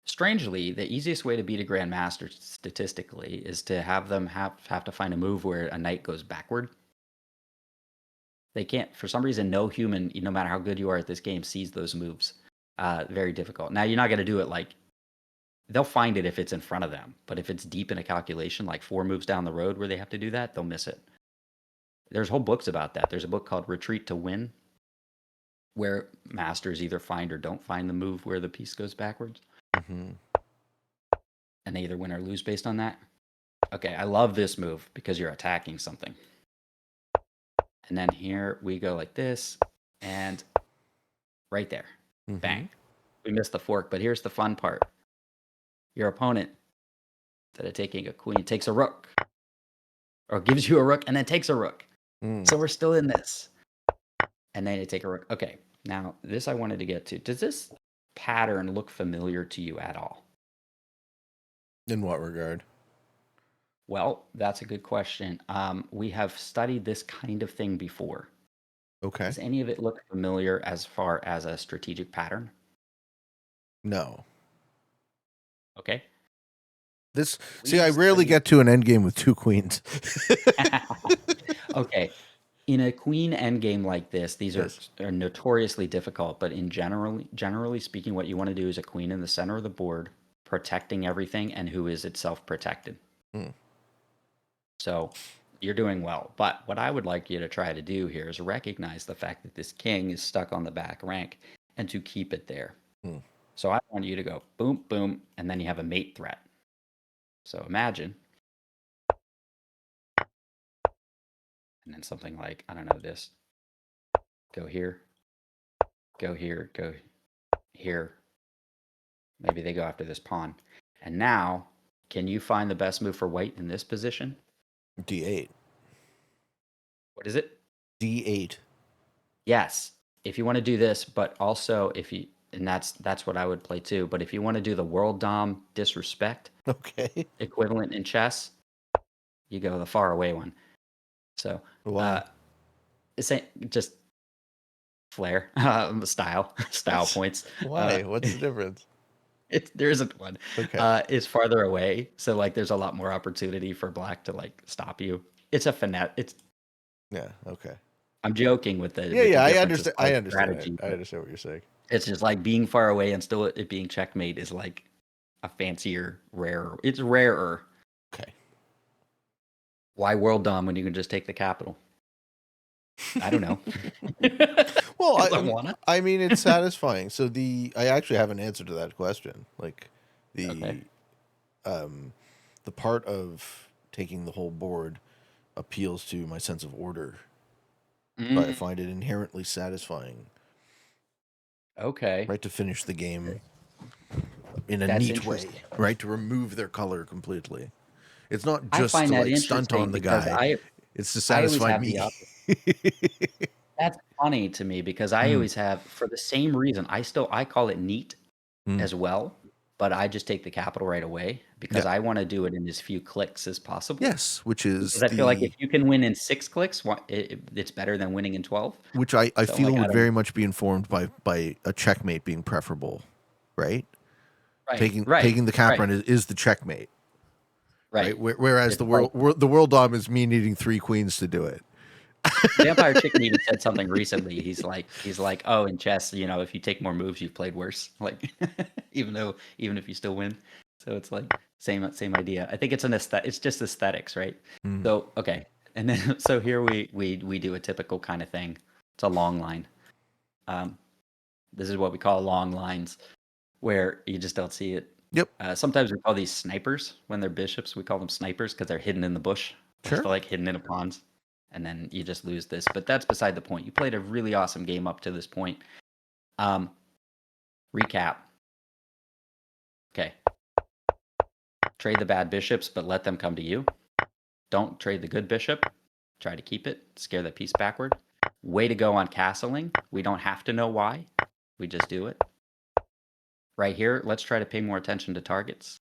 Strangely, the easiest way to beat a grandmaster statistically is to have them have to find a move where a knight goes backward. They can't, for some reason, no human, no matter how good you are at this game, sees those moves. Very difficult. Now, you're not going to do it like, they'll find it if it's in front of them, but if it's deep in a calculation, like 4 moves down the road where they have to do that, they'll miss it. There's whole books about that. There's a book called Retreat to Win, where masters either find or don't find the move where the piece goes backwards. Mm-hmm. And they either win or lose based on that. Okay, I love this move because you're attacking something. And then here we go like this, and right there, bang. We missed the fork, but here's the fun part. Your opponent, instead of taking a queen, takes a rook. Or gives you a rook and then takes a rook. So we're still in this. And then you take a rook. Okay, now this I wanted to get to. Does this pattern look familiar to you at all? In what regard? Well, that's a good question. We have studied this kind of thing before. Okay. Does any of it look familiar as far as a strategic pattern? No. Okay. I rarely get to an endgame with 2 queens. Okay. In a queen endgame like this, these are notoriously difficult, but in generally speaking, what you want to do is a queen in the center of the board, protecting everything, and who is itself protected. So you're doing well. But what I would like you to try to do here is recognize the fact that this king is stuck on the back rank and to keep it there. So I want you to go boom, boom, and then you have a mate threat. So imagine. And then something like, I don't know, this. Go here. Go here. Go here. Maybe they go after this pawn. And now, can you find the best move for white in this position? D8. What is it? D8. Yes. If you want to do this, but also if you, and that's what I would play too. But if you want to do the world dom disrespect, okay, equivalent in chess, you go the far away one. So, it's just flair, style points. Why? What's the difference? There isn't one. Okay. It's farther away, so like there's a lot more opportunity for black to like stop you. It's a finesse. Yeah. Okay. I'm joking with Yeah, the yeah, I difference as understand. far I as understand. strategy, I but understand what you're saying. it's just like being far away and still it being checkmate is like a fancier, rarer. It's rarer. Okay. Why world dom when you can just take the capital? I don't know. Well, Because I wanna. I mean, it's satisfying. So I actually have an answer to that question. Like Okay. the the part of taking the whole board appeals to my sense of order. So I Mm, find it inherently satisfying, okay. right, to finish the game in a That's neat way, interesting. right, to remove their color completely. It's not I just find to that like stunt interesting on the because guy. It's to I always satisfy have the me. opposite. That's funny to me because I Mm, always have for the same reason. I call it neat mm. as well, but I just take the capital right away because Yeah. I want to do it in as few clicks as possible. Yes, which is Because I feel like if the you can win in 6 clicks, it's better than winning in 12. which I So I'm feel like, I would don't. very much be informed by a checkmate being preferable, right? Right, Taking the cap right, run is the checkmate, right? right. Whereas It's like the world dom is me needing three queens to do it. Vampire Chicken even said something recently. He's like, "Oh, in chess, if you take more moves, you've played worse." Like, even if you still win. So it's like same idea. I think it's just aesthetics, right? Mm. So okay, and then so here we do a typical kind of thing. It's a long line. Um, this is what we call long lines, where you just don't see it. Yep. Sometimes we call these snipers when they're bishops. We call them snipers because they're hidden in the bush. Sure. They're like hidden in a pawns, and then you just lose this. But that's beside the point. You played a really awesome game up to this point. Um, recap. Okay, trade the bad bishops, but let them come to you. Don't trade the good bishop. Try to keep it. Scare the piece backward. Way to go on castling. We don't have to know why. We just do it. Right here, let's try to pay more attention to targets.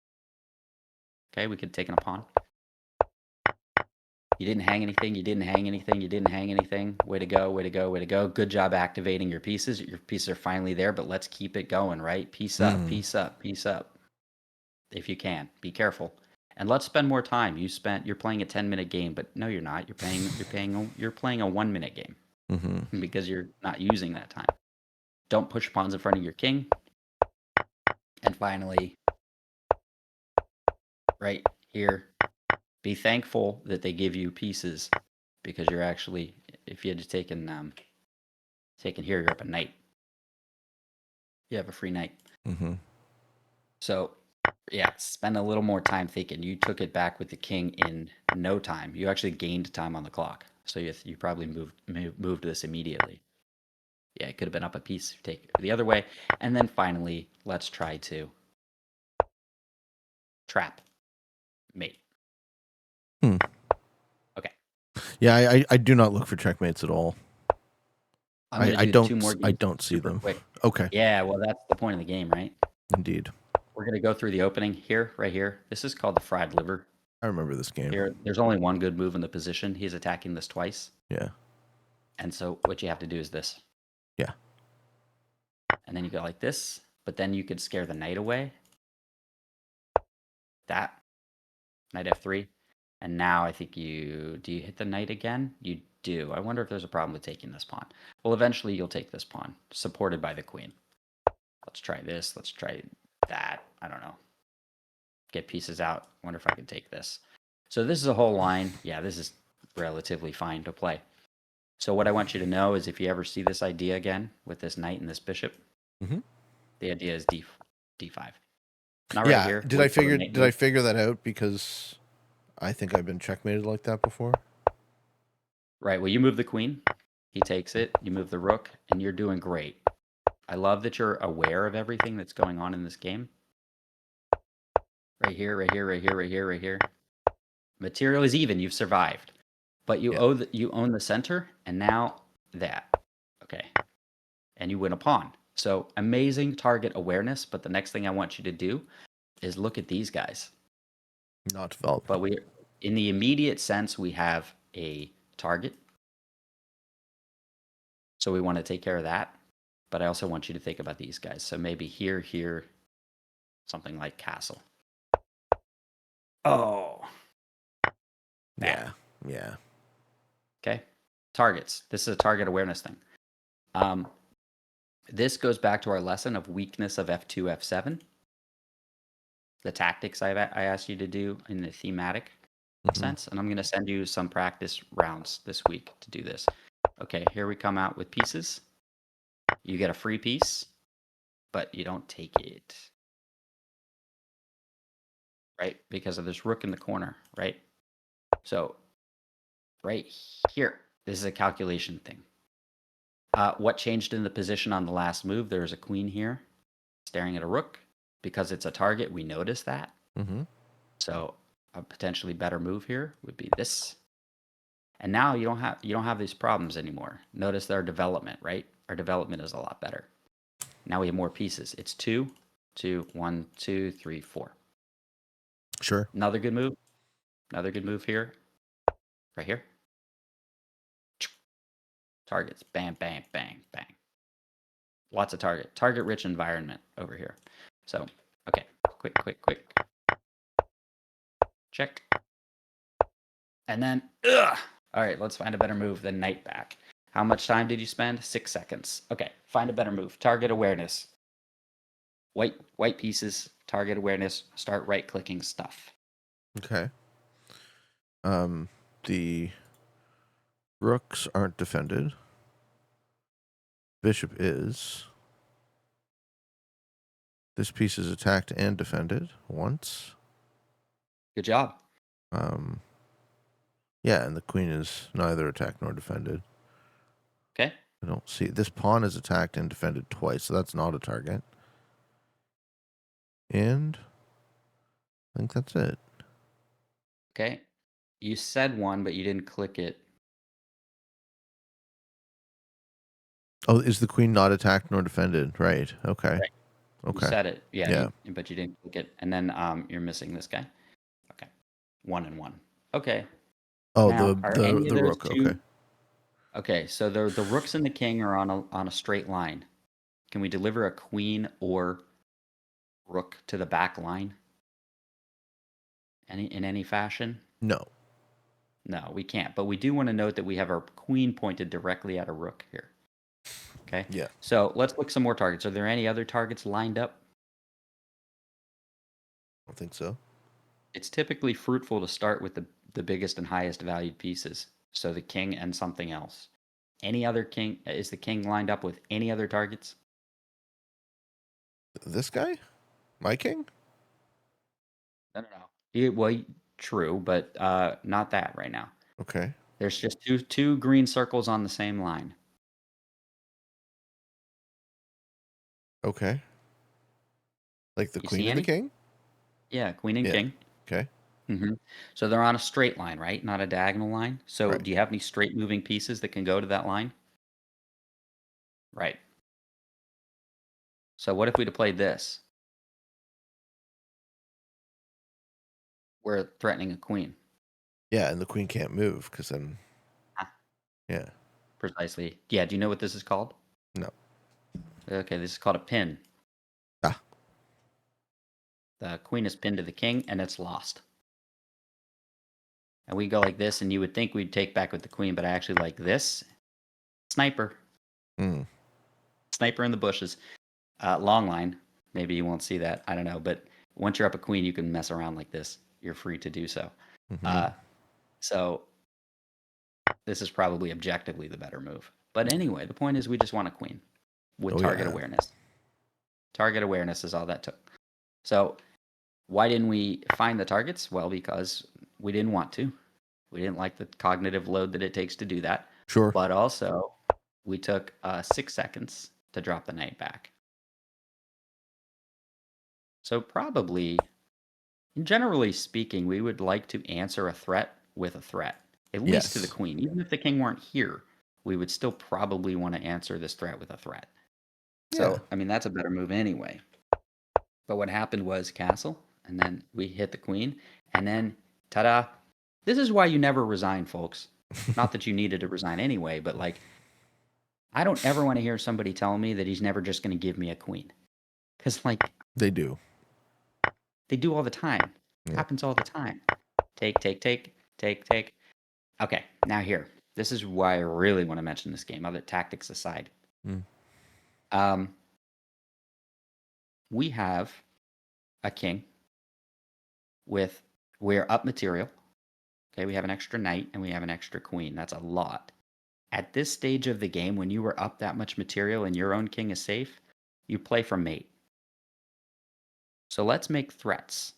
Okay, we could take in a pawn. You didn't hang anything. You didn't hang anything. You didn't hang anything. Way to go. Way to go. Way to go. Good job activating your pieces. Your pieces are finally there, but let's keep it going, right? Piece up, Mm. piece up, piece up. If you can, be careful. And let's spend more time. You're playing a 10-minute game, but no, you're not. You're playing a 1-minute game Hmm. because you're not using that time. Don't push pawns in front of your king. And finally, right here, be thankful that they give you pieces because you're actually, if you had taken here, you're up a knight. You have a free knight. Hmm. So, yeah, spend a little more time thinking. You took it back with the king in no time. You actually gained time on the clock. So you probably moved this immediately. Yeah, it could have been up a piece. Take it the other way. And then finally, let's try to trap mate. Hmm. Okay. Yeah, I do not look for checkmates at all. I'm going to do two more I games don't see super them. quick. Okay, Yeah, well, that's the point of the game, right? indeed. We're going to go through the opening here, right here. This is called the fried liver. I remember this game. Here, there's only one good move in the position. He's attacking this twice. Yeah, And so what you have to do is this. yeah. And then you go like this. But then you could scare the knight away. That. Knight f3. And now I think do you hit the knight again? You do. I wonder if there's a problem with taking this pawn. Well, eventually you'll take this pawn, supported by the queen. Let's try this. Let's try that. I don't know. Get pieces out. Wonder if I can take this. So this is a whole line. Yeah, this is relatively fine to play. So what I want you to know is if you ever see this idea again with this knight and this bishop, Hmm. the idea is d5. Not right Yeah. here. Wait for the mate Did I move. figure that out because I think I've been checkmated like that before? Right. Well, you move the queen. He takes it. You move the rook, and you're doing great. I love that you're aware of everything that's going on in this game. Right here, right here, right here, right here, right here. Material is even. You've survived. But Yeah. you own the center, and now that. Okay. And you win a pawn. So amazing target awareness. But the next thing I want you to do is look at these guys. Not developed. But in the immediate sense, we have a target. So we want to take care of that. But I also want you to think about these guys. So maybe here, something like castle. Oh, that. Yeah. Yeah. Okay. targets. This is a target awareness thing. Um, this goes back to our lesson of weakness of F2, F7. The tactics I asked you to do in the thematic sense, and I'm going to send you some practice rounds this week to do this. Okay, here we come out with pieces. You get a free piece, but you don't take it. Right? Because of this rook in the corner, right? So, right here, this is a calculation thing. What changed in the position on the last move? There's a queen here staring at a rook. Because it's a target, we notice that. Mm-hmm. So a potentially better move here would be this. And now you don't have these problems anymore. Notice our development, right? Our development is a lot better. Now we have more pieces. It's 2, 2, 1, 2, 3, 4. Sure. Another good move. Another good move here. Right here. Targets. Bam, bam, bang, bang. Lots of target rich environment over here. So, okay. Quick. Check. And then, ugh. All right, let's find a better move than knight back. How much time did you spend? 6 seconds. Okay, find a better move. Target awareness. White pieces, target awareness, start right-clicking stuff. Okay. The rooks aren't defended. Bishop is. This piece is attacked and defended once. Good job. Yeah, and the queen is neither attacked nor defended. Okay. I don't see this pawn is attacked and defended twice, so that's not a target. And I think that's it. Okay. You said one, but you didn't click it. Oh, is the queen not attacked nor defended? Right. Okay. Right. You Okay. said it. Yeah. Yeah. But you didn't click it. And then you're missing this guy. Okay. 1 and 1. Okay. Oh, Now, are any of the those rook. Okay. two? Okay. So the rooks and the king are on a straight line. Can we deliver a queen or rook to the back line? In any fashion? No. No, we can't. But we do want to note that we have our queen pointed directly at a rook here. Okay. Yeah. So let's look some more targets. Are there any other targets lined up? I don't think so. It's typically fruitful to start with the biggest and highest valued pieces. So the king and something else. Any other king? Is the king lined up with any other targets? This guy? My king? No. Well, true, but not that right now. Okay. There's just two green circles on the same line. Okay. Like the You queen see and the any? king? Yeah, queen and Yeah. king. Okay. So they're on a straight line, right? Not a diagonal line. So Right. do you have any straight moving pieces that can go to that line? Right. So what if we'd have played this? We're threatening a queen. Yeah, and the queen can't move because then, Ah, yeah. precisely. Yeah, do you know what this is called? No. Okay, this is called a pin. Ah. The queen is pinned to the king, and it's lost. And we go like this, and you would think we'd take back with the queen, but I actually like this. Sniper. Mm. Sniper in the bushes. Long line. Maybe you won't see that. I don't know. But once you're up a queen, you can mess around like this. You're free to do so. Mm-hmm. So this is probably objectively the better move. But anyway, the point is we just want a queen with Oh target yeah. awareness. Target awareness is all that took. So why didn't we find the targets? Well, because we didn't want to. We didn't like the cognitive load that it takes to do that. Sure. But also, we took 6 seconds to drop the knight back. So probably, generally speaking, we would like to answer a threat with a threat, at least to the Yes. queen. Even if the king weren't here, we would still probably want to answer this threat with a threat. Yeah. So, I mean, that's a better move anyway. But what happened was castle, and then we hit the queen, and then ta-da! This is why you never resign, folks. Not that you needed to resign anyway, but like, I don't ever want to hear somebody tell me that he's never just going to give me a queen, because like They do. they do all the time. Yeah. Happens all the time. Take. Okay, now here. This is why I really want to mention this game, other tactics aside. Mm. Um, we have a king with we're up material. Okay, we have an extra knight and we have an extra queen. That's a lot. At this stage of the game, when you were up that much material and your own king is safe, you play for mate. So let's make threats.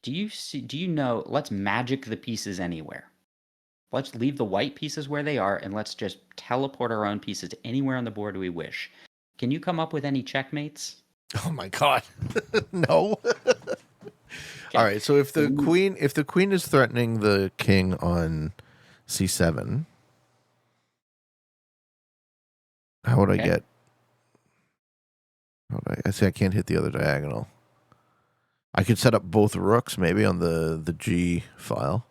Do you know, let's magic the pieces anywhere. Let's leave the white pieces where they are and let's just teleport our own pieces to anywhere on the board we wish. Can you come up with any checkmates? Oh my god. No. All Okay. right. So So we, if the queen is threatening the king on c7, how would I okay. get? I say I can't hit the other diagonal. I could set up both rooks maybe on the G file.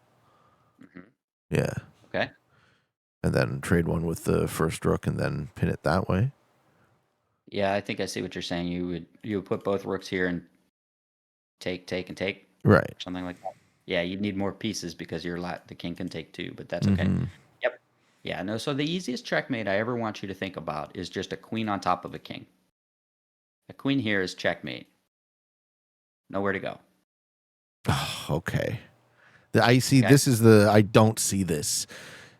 Mhm. Yeah, Okay. and then trade one with the first rook and then pin it that way. Yeah, I think I see what you're saying. You would put both rooks here and take and take, Right. something like that. Yeah, you'd need more pieces because the king can take two, but that's okay. Mm-hmm. Yep. Yeah, no, so the easiest checkmate I ever want you to think about is just a queen on top of a king. A queen here is checkmate. Nowhere to go. Okay. I see. Okay? This is the. I don't see this.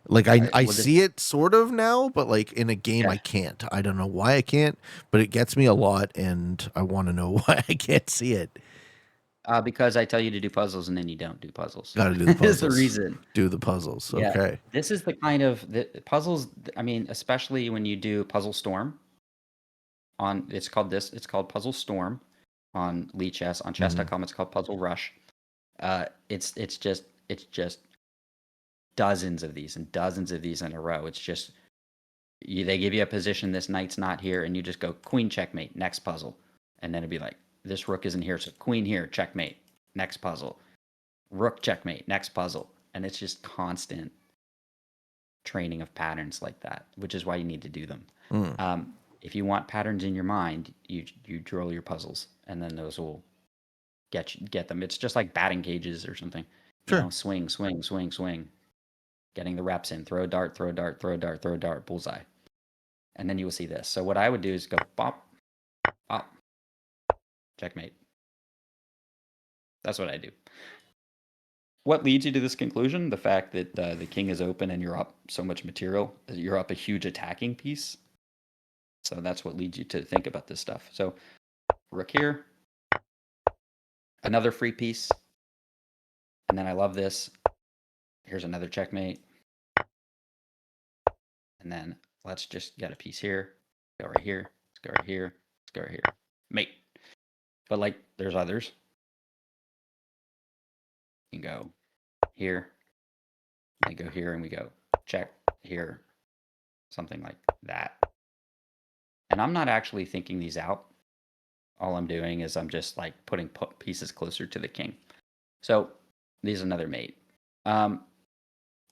Like I Well, this see it sort of now, but like in a game yeah, I can't. I don't know why I can't, but it gets me a lot, and I want to know why I can't see it. because I tell you to do puzzles and then you don't do puzzles. Got to do the Is the puzzles. reason. Do the puzzles. Yeah. Okay. This is the kind of the puzzles, I mean, especially when you do Puzzle Storm on it's called Puzzle Storm on Lee Chess. On Hmm. chess.com it's called Puzzle Rush. It's just dozens of these and dozens of these in a row. It's just they give you a position, this knight's not here, and you just go queen checkmate, next puzzle. And then it'd be like, this rook isn't here, so queen here, checkmate, next puzzle. Rook checkmate, next puzzle. And it's just constant training of patterns like that, which is why you need to do them. Mm. If you want patterns in your mind, you drill your puzzles, and then those will get them. It's just like batting cages or something. Sure. Swing, swing, swing, swing. Getting the reps in. Throw a dart, throw a dart, throw a dart, throw a dart, bullseye. And then you will see this. So what I would do is go bop, bop, checkmate. That's what I do. What leads you to this conclusion? The fact that the king is open and you're up so much material, you're up a huge attacking piece. So that's what leads you to think about this stuff. So rook here, another free piece, and then I love this. Here's another checkmate, and then let's just get a piece here. Go right here. Let's go right here. Let's go right here. Mate. But like, there's others. You can go here, and go here, and we go check here, something like that. And I'm not actually thinking these out. All I'm doing is I'm just like putting pieces closer to the king. So these another mate. Um,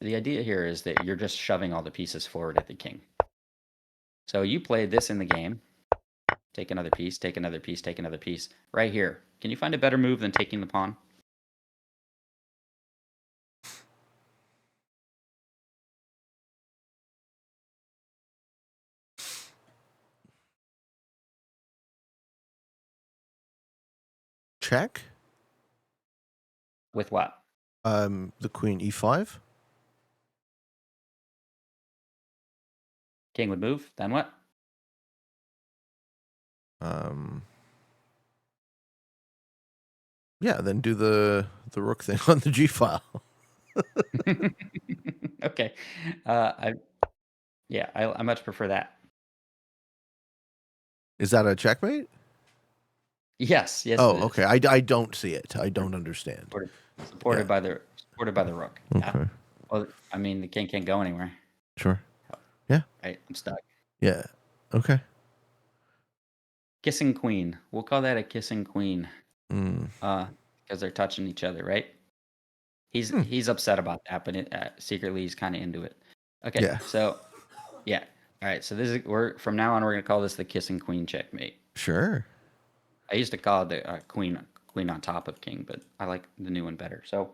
the idea here is that you're just shoving all the pieces forward at the king. So you played this in the game. Take another piece, take another piece, take another piece. Right here. Can you find a better move than taking the pawn? Check. With what? The queen e5. King would move. Then what? Um. Yeah. Then do the rook thing on the G file. Okay. I Yeah, I much prefer that. Is that a checkmate? Yes, yes, it Oh, is. okay. I don't see it. I don't understand. Supported, Yeah. supported by the rook. Yeah. Okay. Well, I mean, the king can't go anywhere. Sure. Yeah. Right? I'm stuck. Yeah. Okay. Kissing queen. We'll call that a kissing queen. Mm. Because they're touching each other, right? Hmm. He's upset about that, but secretly he's kind of into it. Okay, Yeah. so yeah. All right, so this is we're from now on we're gonna call this the kissing queen checkmate. Sure. I used to call it the queen on top of king, but I like the new one better. So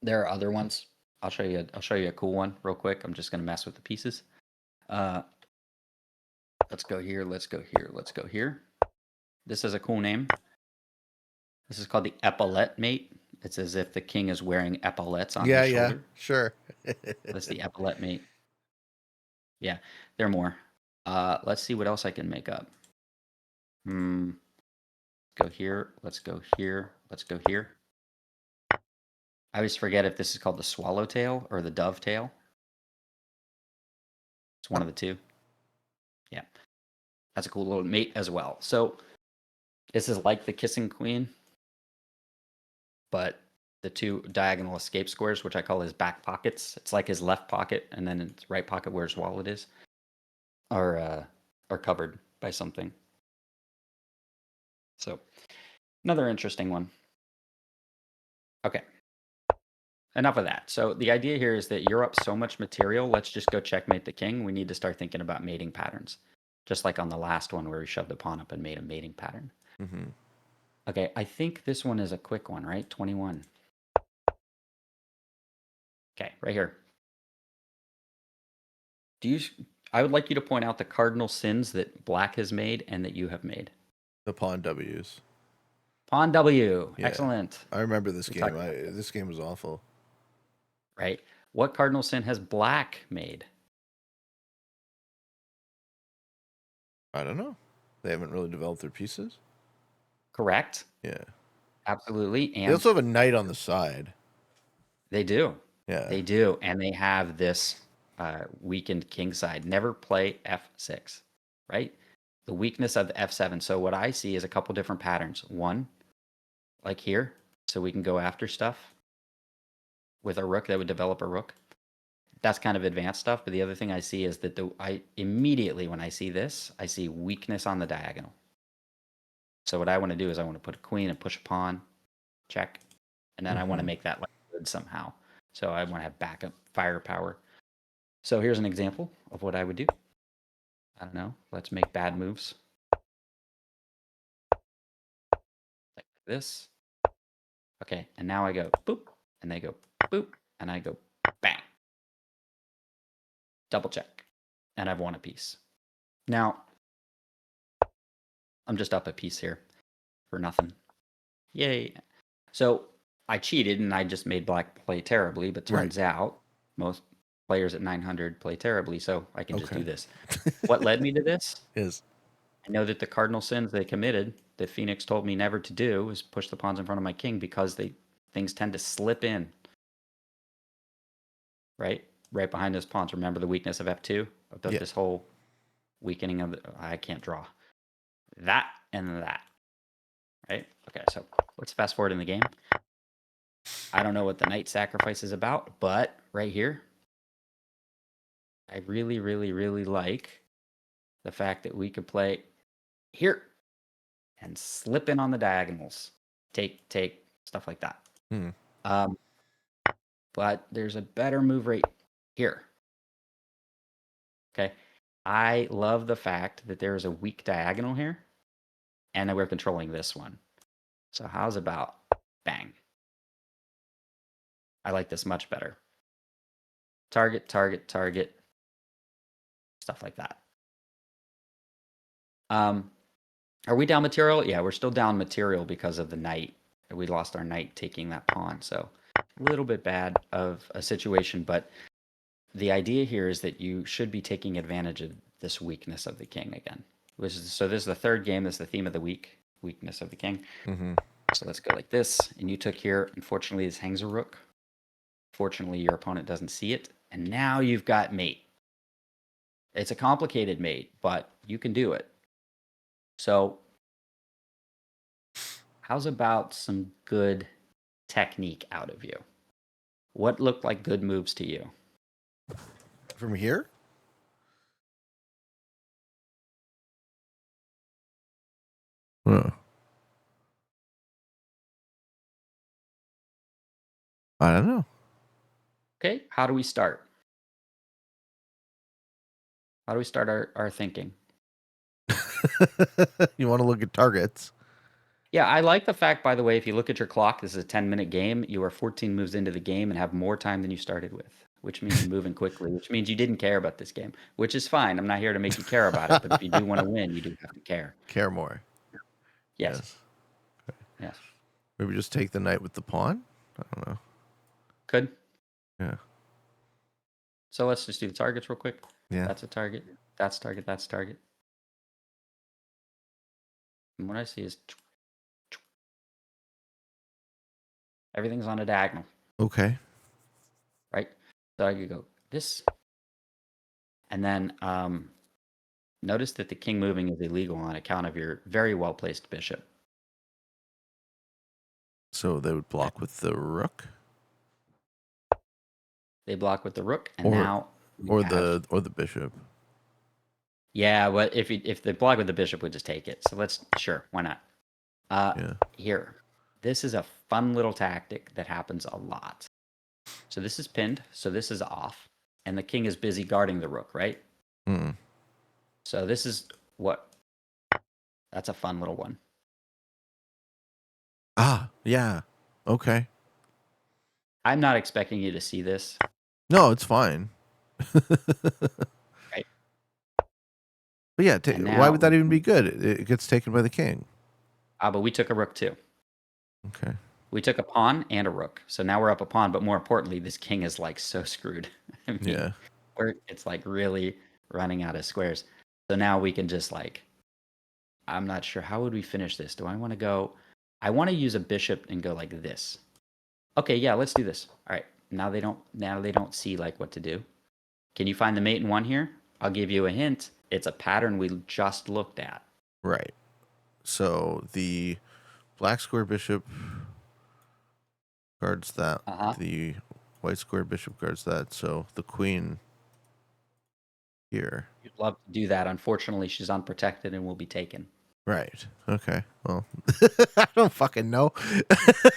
There are other ones. I'll show you. I'll show you a cool one real quick. I'm just gonna mess with the pieces. Uh, let's go here. Let's go here. Let's go here. This is a cool name. This is called the epaulette mate. It's as if the king is wearing epaulettes on Yeah, his yeah, shoulder. sure. That's the epaulette mate. Yeah, there are more. Let's see what else I can make up. Hmm. Go here. Let's go here. Let's go here. I always forget if this is called the swallowtail or the dovetail. It's one of the two. Yeah, that's a cool little mate as well. So this is like the kissing queen, but the two diagonal escape squares, which I call his back pockets. It's like his left pocket and then his right pocket where his wallet is, are covered by something. So another interesting one. Okay, enough of that. So the idea here is that you're up so much material. Let's just go checkmate the king. We need to start thinking about mating patterns, just like on the last one where we shoved a pawn up and made a mating pattern. Hmm. Okay, I think this one is a quick one, right? 21. Okay, right here. Do you? I would like you to point out the cardinal sins that black has made and that you have made. The pawn W's. Pawn W. Yeah, Excellent. I remember this We game. talked about this, This game was awful. right? What cardinal sin has black made? I don't know. They haven't really developed their pieces. Correct. Yeah. Absolutely. They And also have a knight on the side. they do. Yeah. They do. And they have this weakened king side. Never play F6, right? The weakness of the F7. So what I see is a couple different patterns. One, like here, so we can go after stuff with a rook that would develop a rook. That's kind of advanced stuff. But the other thing I see is that I immediately when I see this, I see weakness on the diagonal. So what I want to do is I want to put a queen and push a pawn, check, and then I want to make that like good somehow. So I want to have backup firepower. So here's an example of what I would do. I don't know. Let's make bad moves like this. Okay, and now I go boop, and they go boop, and I go bang. Double check, and I've won a piece. Now I'm just up a piece here for nothing. Yay. So I cheated and I just made black play terribly, but Right. turns out most players at 900 play terribly, so I can just do Okay. this. What led me to this? Is I know that the cardinal sins they committed that Phoenix told me never to do is push the pawns in front of my king because things tend to slip in, right? Right behind those pawns. Remember the weakness of F2? Of yeah. this whole weakening of the, I can't draw. That and that, right? Okay, so let's fast forward in the game. I don't know what the knight sacrifice is about, but right here, I really, really, really like the fact that we could play here and slip in on the diagonals, take, stuff like that. Hmm. Um, but there's a better move right here. Okay. I love the fact that there is a weak diagonal here and that we're controlling this one. So how's about bang? I like this much better. Target, target, target, stuff like that. Are we down material? Yeah, we're still down material because of the knight. We lost our knight taking that pawn. So a little bit bad of a situation, but the idea here is that you should be taking advantage of this weakness of the king again. So this is the third game. This is the theme of the week, weakness of the king. Mm-hmm. So let's go like this. And you took here. Unfortunately, this hangs a rook. Fortunately, your opponent doesn't see it. And now you've got mate. It's a complicated mate, but you can do it. So how's about some good technique out of you? What looked like good moves to you? From here? Huh. I don't know. Okay, how do we start? How do we start our thinking? You want to look at targets? Yeah, I like the fact, by the way, if you look at your clock, this is a 10-minute game. You are 14 moves into the game and have more time than you started with, which means you're moving quickly, which means you didn't care about this game, which is fine. I'm not here to make you care about it, but if you do want to win, you do have to care. Care more. Yes. Yes. Yes. Maybe just take the knight with the pawn. I don't know. Could. Yeah. So let's just do the targets real quick. Yeah. That's a target. That's target. That's target. And what I see is everything's on a diagonal, Okay. right? So I could go this, and then notice that the king moving is illegal on account of your very well placed bishop. So they would Okay. block with the rook, They block with the rook, and or now we or have the bishop. yeah. But if they block with the bishop, we just take it. So let's sure, why not? Yeah. Here, this is a fun little tactic that happens a lot. So this is pinned, so this is off, and the king is busy guarding the rook, right? Mm. So this is what that's a fun little one. Ah. Yeah. Okay. I'm not expecting you to see this, No, it's fine. right? But yeah, And why now would that even be good? It gets taken by the king. but we took a rook too. Okay. We took a pawn and a rook. So now we're up a pawn, but more importantly, this king is like so screwed. I mean, Yeah. it's like really running out of squares. So now we can just like, I'm not sure. How would we finish this? Do I want to go? I want to use a bishop and go like this. Okay, yeah, let's do this. All right. Now they don't see like what to do. Can you find the mate in one here? I'll give you a hint. It's a pattern we just looked at. Right. So the black square bishop guards that. Uh-huh. The white square bishop guards that. So the queen here. You'd love to do that. Unfortunately, she's unprotected and will be taken. Right. Okay. Well, I don't fucking know.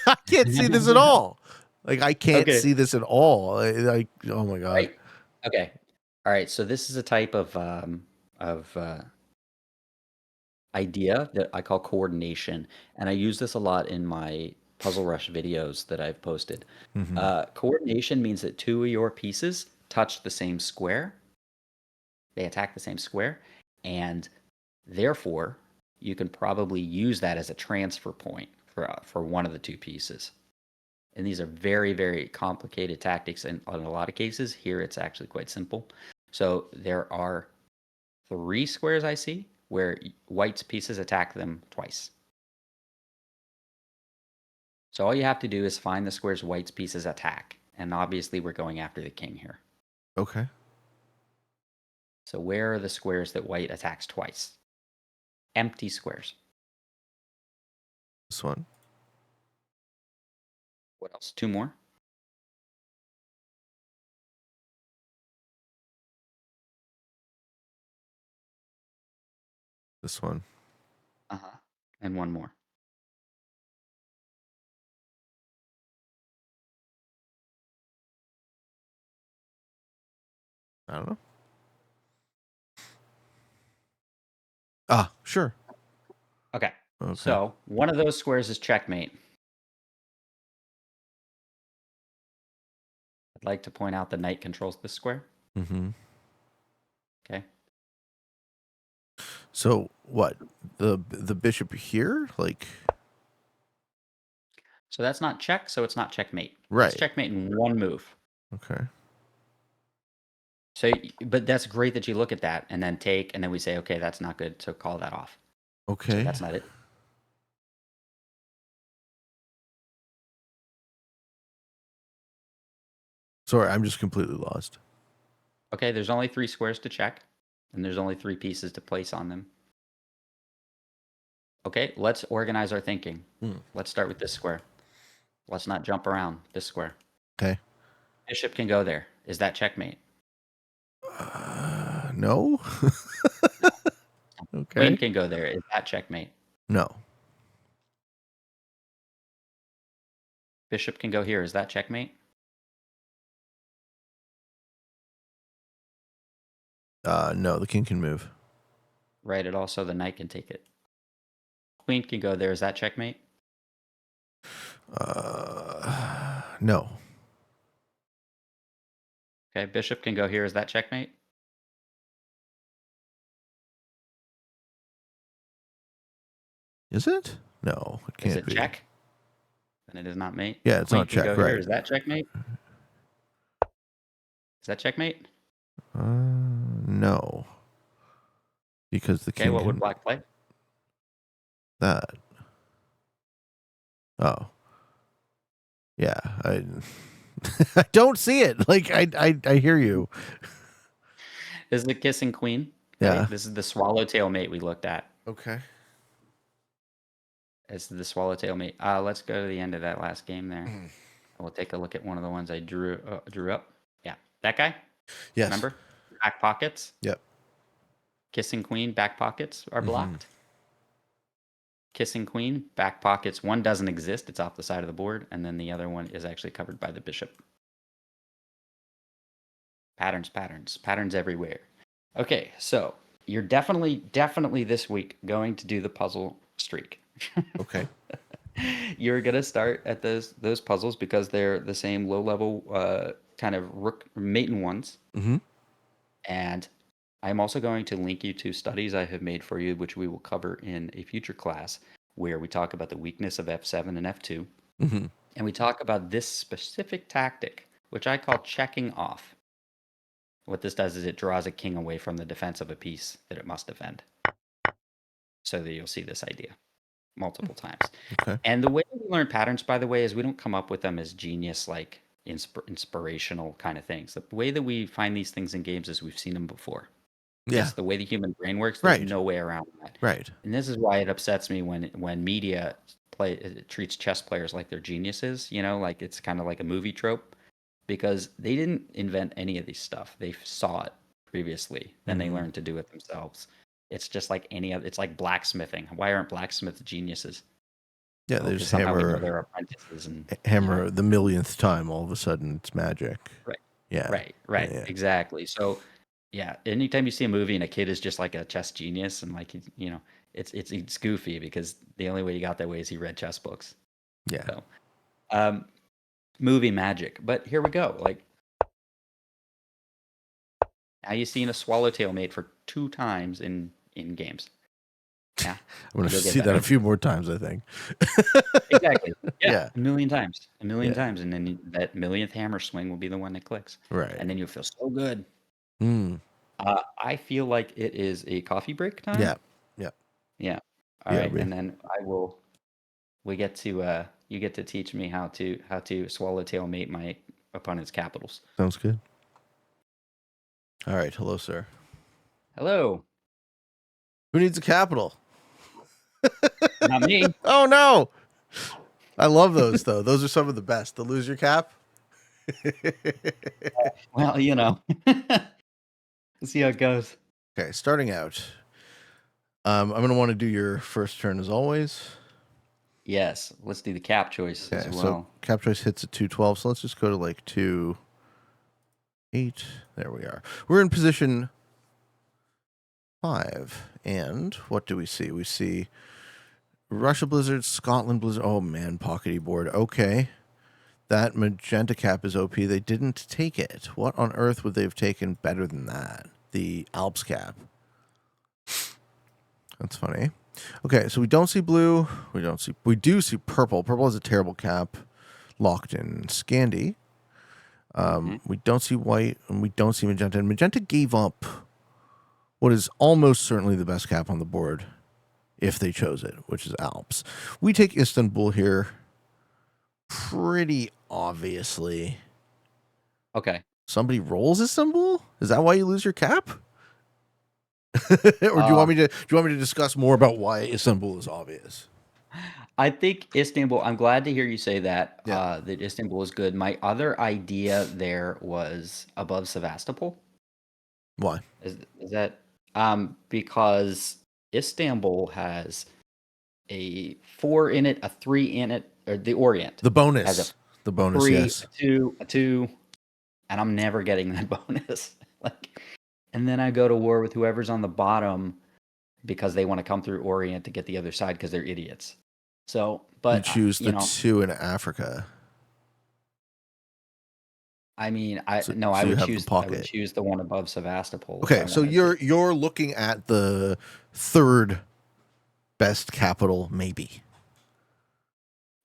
I can't see this at all. Like I can't Okay. see this at all. Like oh my god. Right. Okay. All right. So this is a type of idea that I call coordination, and I use this a lot in my Puzzle Rush videos that I've posted. Mm-hmm. Coordination means that two of your pieces touch the same square. They attack the same square, and therefore you can probably use that as a transfer point for one of the two pieces. And these are very, very complicated tactics. And in a lot of cases, here it's actually quite simple. So there are three squares I see where white's pieces attack them twice. So all you have to do is find the squares white's pieces attack. And obviously, we're going after the king here. Okay. So where are the squares that white attacks twice? Empty squares. This one. What else? Two more. This one. Uh-huh. And one more. I don't know. Ah, sure. Okay. Okay. So one of those squares is checkmate. I'd like to point out the knight controls this square. Mm-hmm. Okay. So what? The bishop here? Like So that's not check, so it's not checkmate. It's right. checkmate in one move. Okay. So, but that's great that you look at that and then take, and then we say, okay, that's not good, so call that off. So Okay. that's not it. Sorry, I'm just completely lost. Okay, there's only three squares to check, and there's only three pieces to place on them. Okay, let's organize our thinking. Hmm. Let's start with this square. Let's not jump around this square. Okay. Bishop can go there. Is that checkmate? No. No. Queen Okay. can go there. Is that checkmate? No. Bishop can go here. Is that checkmate? No. The king can move. Right, it also the knight can take it. queen can go there. Is that checkmate? No. Okay, bishop can go here. Is that checkmate? Is it? No, it Is can't it be. check? Then it is not mate. Yeah, it's Queen not can check, go here. right? Is that checkmate? Is that checkmate? No, because the Okay, king what would can black play? that. Oh, yeah. I I don't see it. Like I hear you. This is the kissing queen. Okay, Yeah. this is the swallowtail mate we looked at. Okay. This is the swallowtail mate. Let's go to the end of that last game there. We'll take a look at one of the ones I drew up. Yeah, that guy. Yes. Remember? Back pockets. Yep. Kissing queen, back pockets are Mm-hmm. blocked. Kissing queen, back pockets. One doesn't exist. It's off the side of the board. And then the other one is actually covered by the bishop. Patterns, patterns, patterns everywhere. Okay, so you're definitely this week going to do the puzzle streak. Okay. You're gonna start at those puzzles because they're the same low level kind of rook maiden ones. Mm-hmm. And I'm also going to link you to studies I have made for you, which we will cover in a future class, where we talk about the weakness of f7 and f2, Mm-hmm. and we talk about this specific tactic, which I call checking off. What this does is it draws a king away from the defense of a piece that it must defend. So that you'll see this idea multiple times. Okay. And the way we learn patterns, by the way, is we don't come up with them as genius, like inspirational kind of things. The way that we find these things in games is we've seen them before. Yeah. It's the way the human brain works. There's Right. no way around that. Right. And this is why it upsets me when media treats chess players like they're geniuses. You know, like it's kind of like a movie trope, because they didn't invent any of this stuff. They saw it previously, then they Mhm. learned to do it themselves. It's just like any other. It's like blacksmithing. Why aren't blacksmiths geniuses? Yeah, Well, they because just somehow we know hammer they're apprentices, and hammer the millionth time. All of a sudden, it's magic. right, Yeah. right, Yeah. exactly. So, yeah, anytime you see a movie and a kid is just like a chess genius, and like it's goofy because the only way he got that way is he read chess books. Yeah. So, um, movie magic. But here we go. Like now you've seen a swallowtail mate for 2 times in games. Yeah, I'm gonna you'll get see that a better. few more times. I think. Exactly. Yeah, Yeah. a million times, a million Yeah. times, and then that millionth hammer swing will be the one that clicks, Right. and then you'll feel so good. Mm. I feel like it is a coffee break time. Yeah. Yeah. Yeah. All right, BRB. and then I will. We get to. You get to teach me how to swallowtail mate my opponent's capitals. Sounds good. All right. Hello, sir. Hello. Who needs a capital? Not me. Oh no! I love those though. Those are some of the best. The lose your cap. Well, Let's see how it goes. Okay, starting out. I'm gonna want to do your first turn as always. Yes, let's do the cap choice as Okay, so well. cap choice hits at 212. So let's just go to like 2-8. There we are. We're in position 5, and what do we see? We see Russia Blizzard, Scotland Blizzard. Oh man, pockety board. Okay. That magenta cap is OP. They didn't take it. What on earth would they have taken better than that? The Alps cap. That's funny. Okay, so we don't see blue. We do see purple. Purple is a terrible cap. Locked in Scandi. We don't see white, and we don't see magenta. And magenta gave up what is almost certainly the best cap on the board if they chose it, which is Alps. We take Istanbul here pretty obviously. Okay. Somebody rolls Istanbul? Is that why you lose your cap? Or do you want me to discuss more about why Istanbul is obvious? I think Istanbul. I'm glad to hear you say that. Yeah. That Istanbul is good. My other idea there was above Sevastopol. Why? Is that because Istanbul has a 4 in it, a 3 in it, or the Orient The has a bonus. The bonus, 3, yes. a 2, and I'm never getting that bonus. Like, and then I go to war with whoever's on the bottom, because they want to come through Orient to get the other side because they're idiots. So, You but choose you the know, 2 in Africa. I mean, So, no, so you have the I would pocket. choose the one above Sevastopol if Okay, I so wanted to. you're looking at the third best capital, maybe.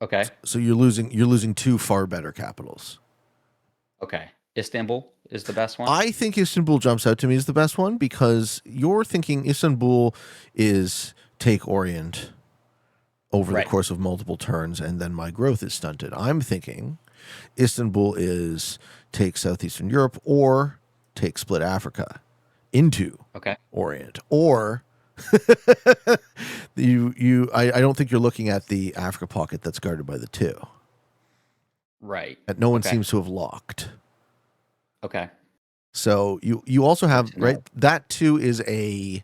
Okay, So you're losing 2 far better capitals. okay. Istanbul is the best one. I think Istanbul jumps out to me as the best one because you're thinking Istanbul is take Orient over the Right. course of multiple turns and then my growth is stunted. I'm thinking Istanbul is take Southeastern Europe or take split Africa into Okay. Orient. Or I don't think you're looking at the Africa pocket that's guarded by the 2 Right. that no one Okay. seems to have locked. Okay. So you also Good have, to right, know. that too is a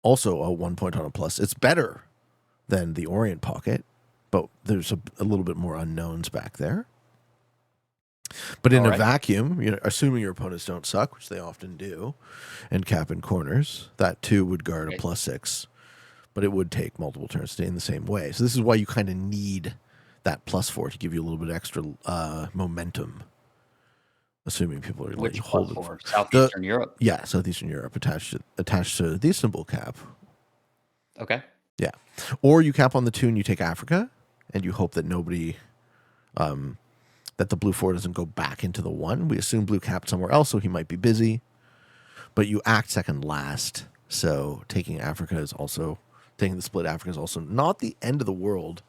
also a 1 point on a plus. It's better than the Orient pocket, but there's a little bit more unknowns back there. But in All a right. vacuum, assuming your opponents don't suck, which they often do, and cap in corners, that too would guard a Right. +6, but it would take multiple turns to stay in the same way. So this is why you kind of need that +4 to give you a little bit extra momentum. Assuming people are letting you Which plus hold it for for the Southeastern Europe? Southeastern Europe attached to the Istanbul cap. Okay. Yeah. Or you cap on the 2 and you take Africa and you hope that nobody that the blue 4 doesn't go back into the 1. We assume blue capped somewhere else, so he might be busy. But you act second last. So taking the split Africa is also not the end of the world.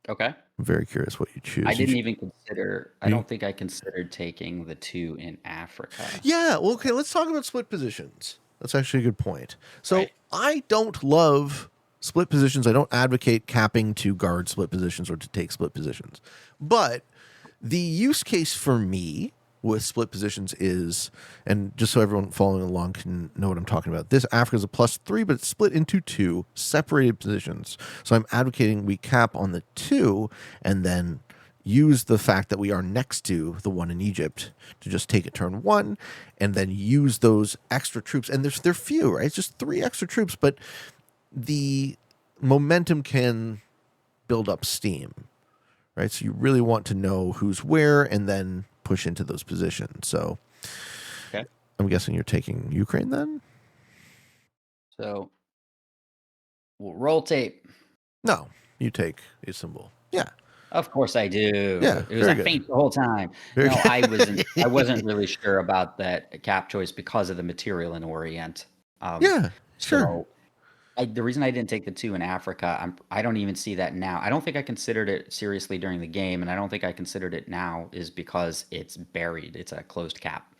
Okay. I'm very curious what you I choose. didn't even consider. I You don't think I considered taking the 2 in Africa. Yeah, well, okay, let's talk about split positions. That's actually a good point. So Right. I don't love split positions. I don't advocate capping to guard split positions or to take split positions. But the use case for me with split positions is, and just so everyone following along can know what I'm talking about, this Africa is a +3, but it's split into 2 separated positions. So I'm advocating we cap on the 2 and then use the fact that we are next to the one in Egypt to just take it turn 1 and then use those extra troops. And they're few, right? It's just 3 extra troops, but the momentum can build up steam, right? So you really want to know who's where and then push into those positions. So Okay. I'm guessing you're taking Ukraine then? So we'll roll tape. No, you take Istanbul. Yeah, Of course I yeah, do. It was very a good. feint the whole time. Very No, good. I wasn't really sure about that cap choice because of the material in Orient. Um, Yeah, sure. so the reason I didn't take the 2 in Africa, I don't even see that now. I don't think I considered it seriously during the game, and I don't think I considered it now is because it's buried. It's a closed cap.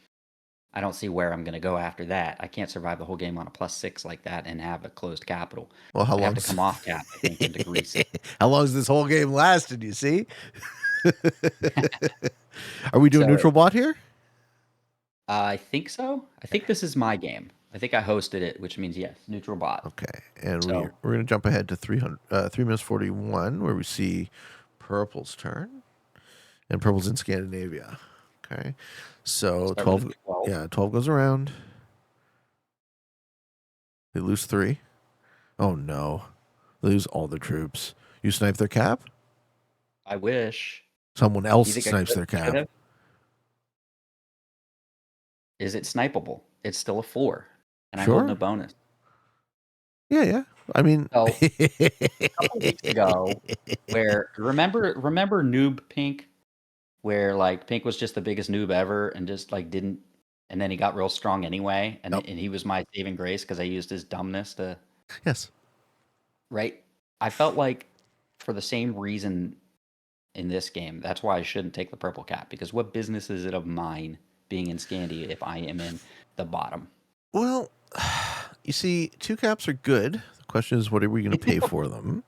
I don't see where I'm going to go after that. I can't survive the whole game on a +6 like that and have a closed capital. Well, how I'd have to long's come off cap, I think, into Greece. how long's this whole game lasted? You see? Are we doing So neutral bot here? I think so. I think this is my game. I think I hosted it, which means yes, neutral bot. Okay, and we're So gonna jump ahead to 3 minutes 41, where we see purple's turn, and purple's in Scandinavia. Okay, so start with a 12, 12. yeah, 12 goes around. They lose 3. Oh no, they lose all their troops. You snipe their cap. I wish. Someone else You think I snipes could their should cap. have? Is it snipeable? It's still a 4, and I hold no Sure. bonus. Yeah, yeah. I mean, So a couple weeks ago, where remember Noob Pink, where like Pink was just the biggest noob ever and just like didn't, and then he got real strong anyway, yep. and he was my saving grace because I used his dumbness to Yes. right. I felt like for the same reason in this game, that's why I shouldn't take the purple cap because what business is it of mine being in Scandy if I am in the bottom? Well, you see, 2 caps are good. The question is, what are we going to pay for them?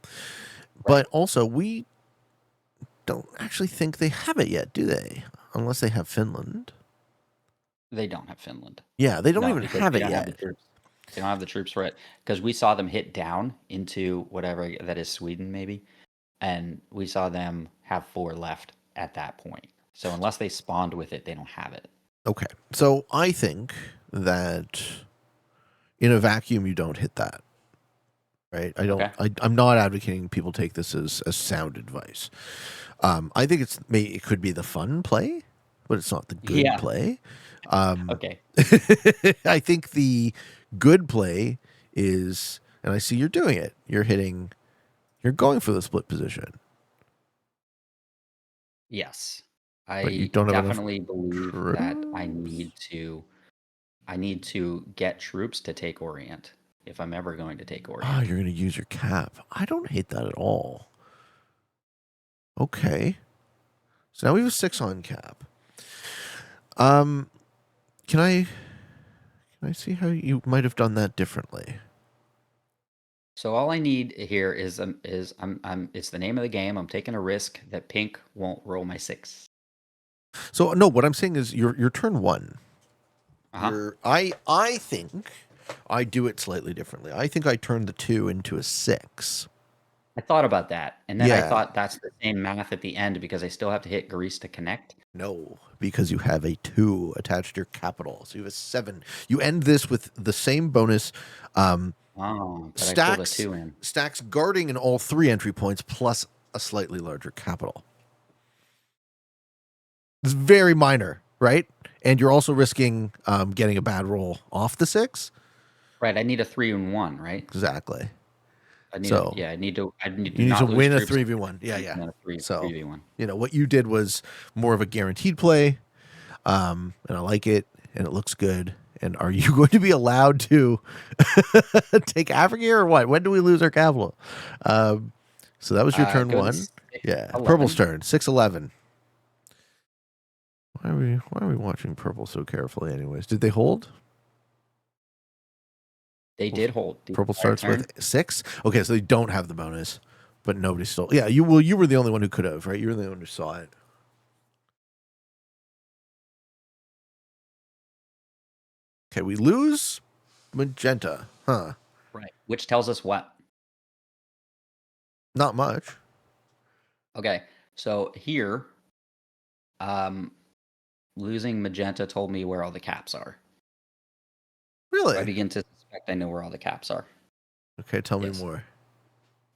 Right. But also, we don't actually think they have it yet, do they? Unless they have Finland. They don't have Finland. Yeah, they don't No, even because have they it don't have the yet. troops. They don't have the troops for it because we saw them hit down into whatever that is Sweden maybe, and we saw them have 4 left at that point. So unless they spawned with it, they don't have it. Okay. So I think that In a vacuum, you don't hit that, right? I don't. Okay. I'm not advocating people take this as sound advice. I think it could be the fun play, but it's not the good Yeah. play. Okay. I think the good play is, and I see you're doing it. You're going for the split position, Yes. but you I don't have enough definitely believe that troops. I need to get troops to take Orient if I'm ever going to take Ah, Orient. you're going to use your cap. I don't hate that at all. Okay, so now we have a 6 on cap. Um, can I see how you might have done that differently? So all I need here is I'm it's the name of the game. I'm taking a risk that pink won't roll my 6. So no, what I'm saying is your turn 1. Uh-huh. I think I do it slightly differently. I think I turn the 2 into a 6. I thought about that, and then I Yeah. thought that's the same math at the end because I still have to hit Grease to connect. No, because you have a 2 attached to your capital. So you have a 7. You end this with the same bonus, um, Oh, but I pulled a stacks 2 in. stacks guarding in all 3 entry points plus a slightly larger capital. It's very minor, right? And you're also risking getting a bad roll off the 6. Right, I need a 3 and 1, right? Exactly. I need a So yeah, I need to you need to not lose win a troops 3v1. Yeah, and yeah. then a 3 So, 3v1. what you did was more of a guaranteed play, and I like it, and it looks good. And are you going to be allowed to take Africa or what? When do we lose our capital? Um, so that was your turn Go to 1. Yeah, purple's 6-11. turn 6-11. Why are we watching purple so carefully? Anyways, did they hold? They did hold the Purple entire starts with turn. 6. Okay, so they don't have the bonus, but nobody stole. Yeah, you were the only one who could have, right? You were the only one who saw it. Okay, we lose magenta. Huh. Right. Which tells us what? Not much. Okay. So here, um, losing magenta told me where all the caps are. So I Really? begin to suspect I know where all the caps are. Okay, tell me Yes. more.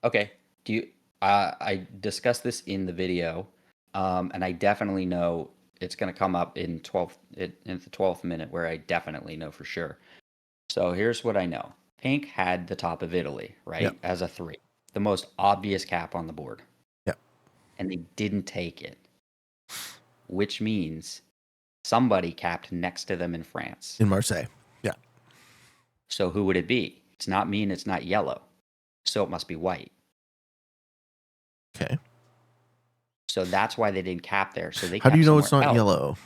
Okay. Do you? I discussed this in the video, and I definitely know it's going to come up in in the 12th minute where I definitely know for sure. So here's what I know. Pink had the top of Italy, Yep. right, as a 3, the most obvious cap on the board, Yep. and they didn't take it, which means somebody capped next to them in France. In Marseille. Yeah. So who would it be? It's not me and it's not yellow. So it must be white. Okay. So that's why they didn't cap there. So they How do you capped know it's somewhere not else yellow?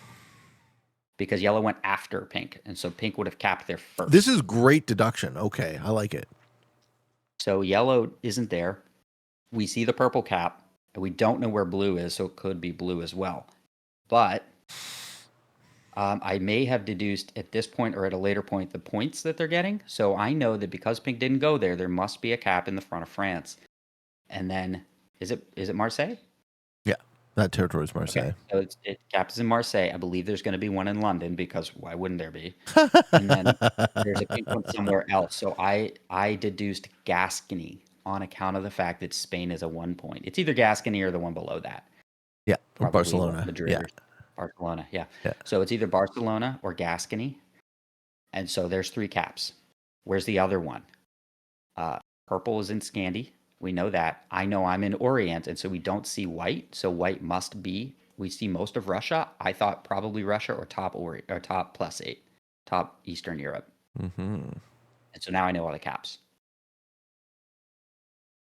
because yellow went after pink. And so pink would have capped there This first. is great deduction. Okay, I like it. So yellow isn't there. We see the purple cap and we don't know where blue is. So it could be blue as well. But I may have deduced at this point or at a later point the points that they're getting. So I know that because pink didn't go there, there must be a cap in the front of France. And then is it Marseille? Yeah. That territory is Okay, Marseille. so it caps in Marseille. I believe there's going to be one in London because why wouldn't there be? And then there's a pink one somewhere else. So I deduced Gascony on account of the fact that Spain is a 1 point. It's either Gascony or the one below that. Yeah. Or Probably what, Barcelona. Madrid Yeah. or Barcelona. Yeah. Yeah. So it's either Barcelona or Gascony. And so there's 3 caps. Where's the other one? Uh, Purple is in Scandi. We know that. I know I'm in Orient, and so we don't see white. So white must be. We see most of Russia. I thought probably Russia or top +8, top Eastern Europe. Mm-hmm. And so now I know all the caps.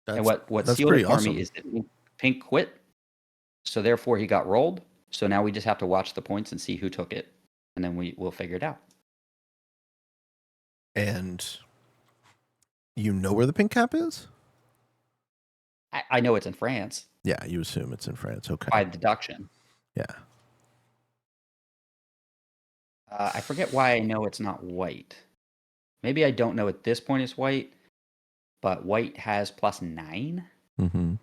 And That's what that's sealed pretty it for me awesome. is that Pink quit. So therefore he got rolled. So now we just have to watch the points and see who took it, and then we'll figure it out. And you know where the pink cap is? I know it's in France Yeah, you assume it's in France. Okay. by deduction. Yeah. I forget why I know it's not white. Maybe I don't know at this point it's white, but white has +9, Mm-hmm.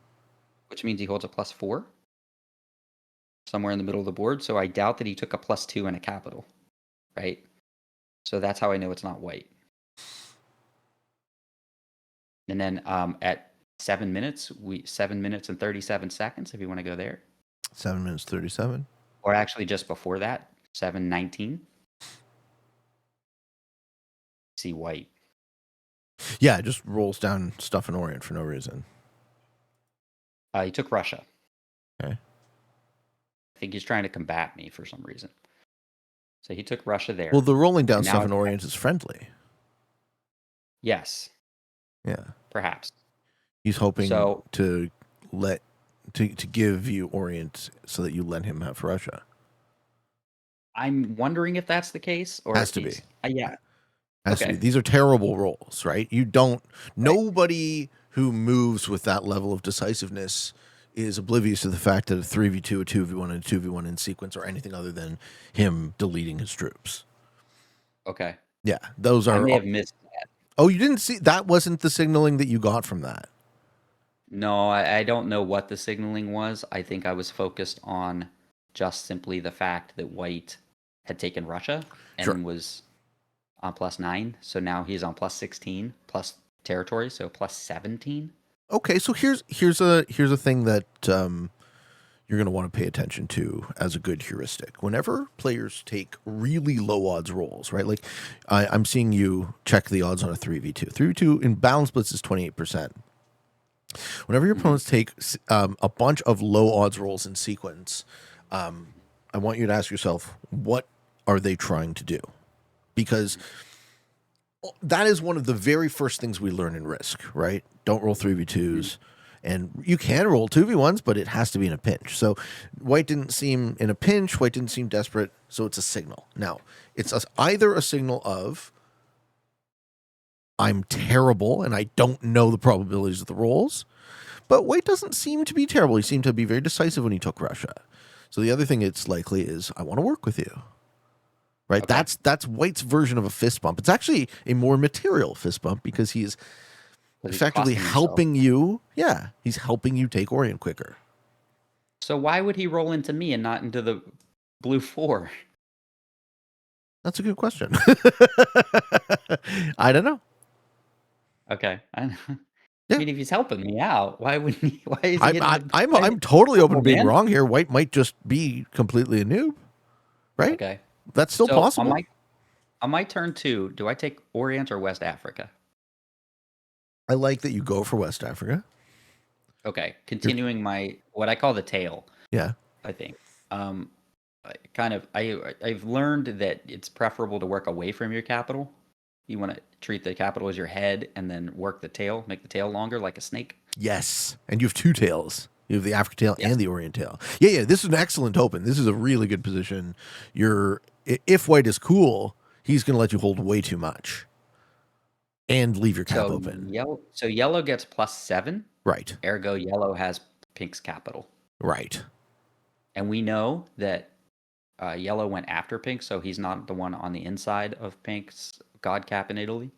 which means he holds a +4 somewhere in the middle of the board. So I doubt that he took a +2 and a capital, right? So that's how I know it's not white. And then at 7 minutes, 7 minutes and 37 seconds, if you want to go there. 7 minutes 37. Or actually just before that, 7:19. See white. Yeah, it just rolls down stuff in Orient for no reason. He took Russia. Okay. I think he's trying to combat me for some reason. So he took Russia there. Well, the rolling down And now stuff in it's- Orient is friendly. Yes, Yeah. perhaps. He's hoping So- to give you Orient so that you let him have Russia. I'm wondering if that's the case, or Has if to he's- be. yeah. Has to Okay. be. These are terrible rolls, right? You don't. Nobody who moves with that level of decisiveness is oblivious to the fact that a 3v2, a 2v1, and a 2v1 in sequence are anything other than him deleting his troops. Okay. Yeah, those I are. may have missed that. Oh, you didn't see that? Wasn't the signaling that you got from that? No, I don't know what the signaling was. I think I was focused on just simply the fact that white had taken Russia and Sure. was on +9. So now he's on +16 plus territory, so +17. Okay, so here's a thing that you're going to want to pay attention to as a good heuristic. Whenever players take really low odds rolls, right? Like I'm seeing you check the odds on a 3v2. 3v2 in balance blitz is 28%. Whenever your opponents take a bunch of low odds rolls in sequence, I want you to ask yourself, what are they trying to do? Because that is one of the very first things we learn in Risk, right? Don't roll 3v2s. And you can roll 2v1s, but it has to be in a pinch. So white didn't seem in a pinch. White didn't seem desperate. So it's a signal. Now, it's either a signal of I'm terrible and I don't know the probabilities of the rolls. But white doesn't seem to be terrible. He seemed to be very decisive when he took Russia. So the other thing it's likely is I want to work with you. Right? Okay. That's white's version of a fist bump. It's actually a more material fist bump because he's He's effectively costing himself. helping you. Yeah, he's helping you take Orient quicker. So why would he roll into me and not into the blue 4? That's a good question. I don't know. Okay. Yeah. I mean, if he's helping me out, why wouldn't he? Why is he? I'm totally open to being man. wrong here. White might just be completely a noob, right? Okay. That's still So possible. on my turn 2, do I take Orient or West Africa? I like that you go for West Africa. Okay. Continuing my what I call the tail. Yeah. I think. I've learned that it's preferable to work away from your capital. You want to treat the capital as your head and then work the tail, make the tail longer like a snake. Yes. And you have two tails. You have the Africa tail Yes. and the Orient tail. Yeah. This is an excellent open. This is a really good position. If white is cool, he's going to let you hold way too much and leave your cap open. Yellow gets +7. Right. Ergo, yellow has pink's capital. Right. And we know that yellow went after pink, so he's not the one on the inside of pink's god cap in Italy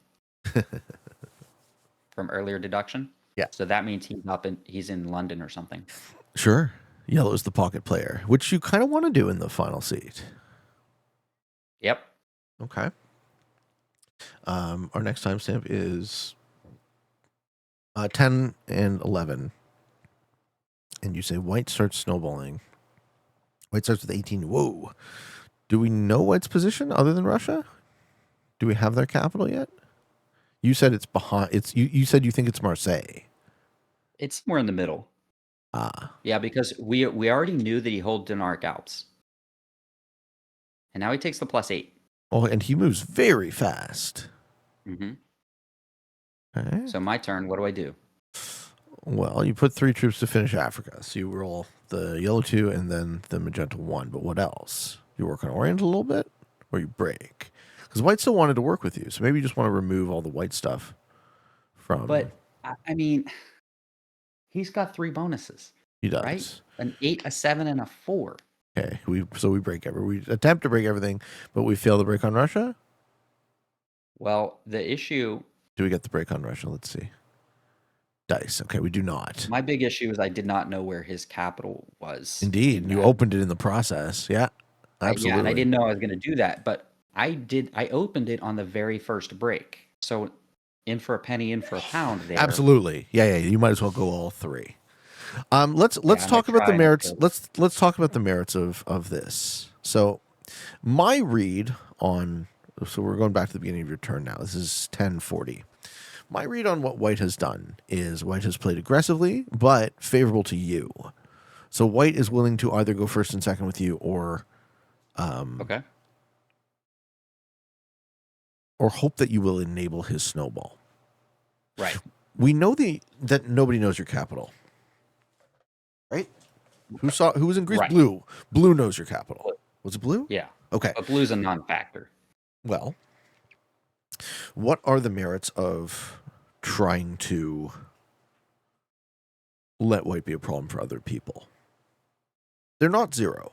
from earlier deduction. Yeah. So that means he's in London or something. Sure. Yellow's the pocket player, which you kind of want to do in the final seat. Yep. Okay. Our next timestamp is 10 and 11. And you say white starts snowballing. White starts with 18. Whoa. Do we know white's position other than Russia? Do we have their capital yet? You said it's behind. You said you think it's Marseille. It's somewhere in the middle. Yeah, because we already knew that he holds Denmark Alps. And now he takes the +8. Oh, and he moves very fast. Mm-hmm. Okay. So my turn, what do I do? Well, you put 3 troops to finish Africa. So you roll the yellow 2 and then the magenta 1. But what else? You work on Orient a little bit? Or you break? Because white still wanted to work with you. So maybe you just want to remove all the white stuff from... But, I mean, he's got 3 bonuses. He does. Right? An 8, a 7, and a 4. Okay. We break we attempt to break everything, but we fail to break on Russia? Well, the issue... Do we get the break on Russia? Let's see. Dice. Okay, we do not. My big issue is I did not know where his capital was. Indeed. You opened it in the process. Yeah, absolutely. Yeah, and I didn't know I was going to do that, but I opened it on the very first break. So in for a penny, in for a pound there. Absolutely. Yeah, yeah. You might as well go all three. Yeah, Let's I might talk about the try and merits. kill. Let's talk about the merits of this. So my read on so we're going back to the beginning of your turn now. This is 1040. My read on what White has done is White has played aggressively, but favorable to you. So White is willing to either go first and second with you, Okay. or hope that you will enable his snowball. Right. We know that nobody knows your capital, right? Who was in Greece? Right. Blue. Blue knows your capital. Blue. Was it blue? Yeah. Okay. But blue's a non-factor. Well, what are the merits of trying to let White be a problem for other people? They're not zero.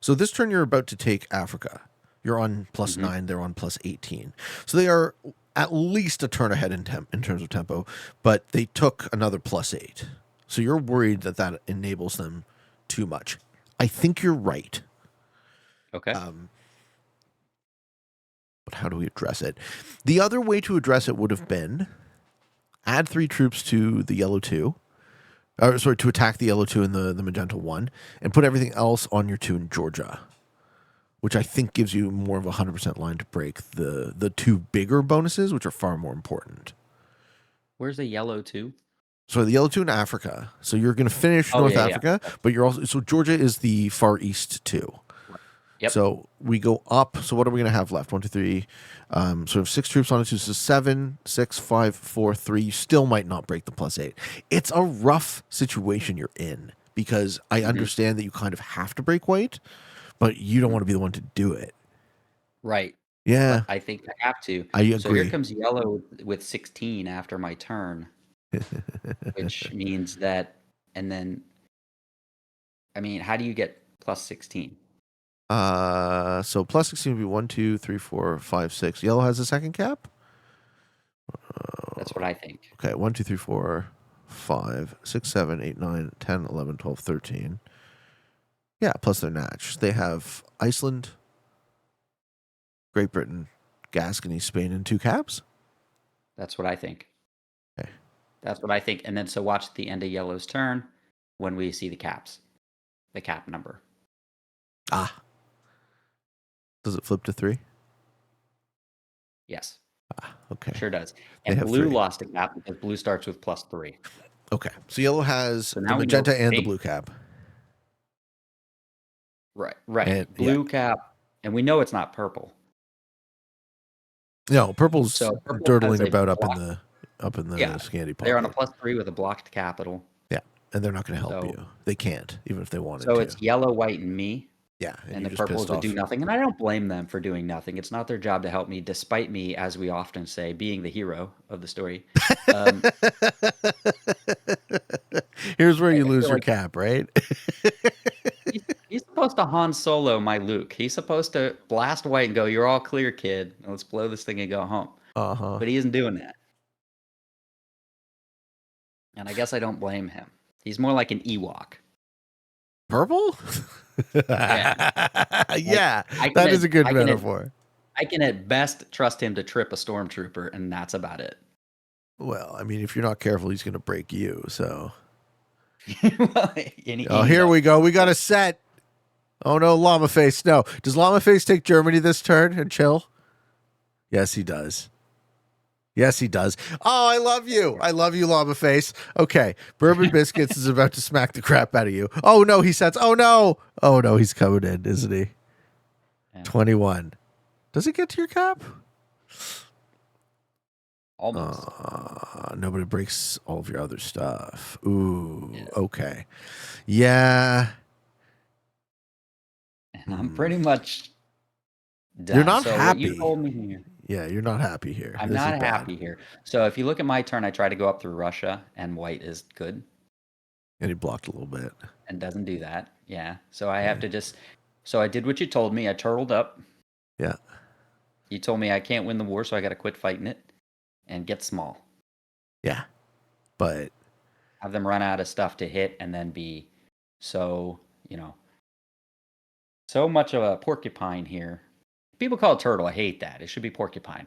So this turn you're about to take Africa. You're on plus Hmm. 9, they're on plus 18. So they are at least a turn ahead in terms of tempo, but they took another plus 8. So you're worried that that enables them too much. I think you're right. Okay. But how do we address it? The other way to address it would have been add 3 troops to the yellow 2. Or sorry, to attack the yellow 2 and the magenta 1, and put everything else on your 2 in Georgia, which I think gives you more of a 100% line to break the 2 bigger bonuses, which are far more important. Where's the yellow too? So the yellow 2 in Africa. So you're going to finish Oh North yeah, yeah. Africa, but you're also so Georgia is the far east too. Right. Yep. So we go up. So what are we going to have left? 1, 2, 3. Sort of 6 troops on it. So 7, 6, 5, 4, 3. You still might not break the plus 8. It's a rough situation you're in because I understand that you kind of have to break White, but you don't want to be the one to do it. Right. Yeah, But I think I have to. I So here agree. comes yellow with 16 after my turn, which means that, and then, I mean, how do you get plus 16? So plus 16 would be 1, 2, 3, 4, 5, 6. Yellow has a second cap. That's what I think. Okay, 1, 2, 3, 4, 5, 6, 7, 8, 9, 10, 11, 12, 13. Yeah, plus their natch. They have Iceland, Great Britain, Gascony, Spain, and 2 caps. That's what I think. Okay. That's what I think. And then so watch the end of yellow's turn when we see the caps, the cap number. Ah. Does it flip to 3? Yes, Ah, okay. sure does. They And have blue 3. lost a cap because blue starts with plus 3. Okay. So yellow has So the now we know, magenta and the hey, blue cap. right, right, And yeah. blue cap, and we know it's not purple. No, purple's So purple has dirtling a about block. up in the Yeah, Scandi they're on a pocket. plus 3 with a blocked capital. Yeah. And they're not going to help So you. They can't, even if they wanted so to. it's yellow, white, and me. Yeah, and And you the just purples pissed would do off. nothing. And I don't blame them for doing nothing. It's not their job to help me, despite me, as we often say, being the hero of the story. Um, Here's where I you I lose feel your like cap, right? he's supposed to Han Solo my Luke. He's supposed to blast white and go, "You're all clear, kid. Let's blow this thing and go home." Uh-huh. But he isn't doing that. And I guess I don't blame him. He's more like an Ewok. Purple? Yeah. Like Yeah, I can that at is a good I can at metaphor. I can at best trust him to trip a stormtrooper, and that's about it. Well, I mean, if you're not careful, he's going to break you. So, Well, and oh, he here knows. we go. We got a set. Oh no, Llama Face. No, does Llama Face take Germany this turn and chill? Yes, he does. Yes, he does. Oh, I love you. I love you, Llama Face. Okay, Bourbon Biscuits is about to smack the crap out of you. Oh no, he sets. Oh no. Oh no, he's coming in, isn't he? Yeah, 21. Does it get to your cap? almost. Nobody breaks all of your other stuff. Ooh, Yeah. okay. Yeah. And I'm pretty much You're done. not So what you happy. told me here, Yeah, you're not happy here. I'm This is not bad. happy here. So if you look at my turn, I try to go up through Russia, and white is good And he blocked a little bit. and doesn't do that. Yeah. So I have to just. So I did what you told me. I turtled up. Yeah. You told me I can't win the war, so I got to quit fighting it and get small. Yeah. But Have them run out of stuff to hit, and then be so you know so much of a porcupine here. People call it turtle. I hate that. It should be porcupine.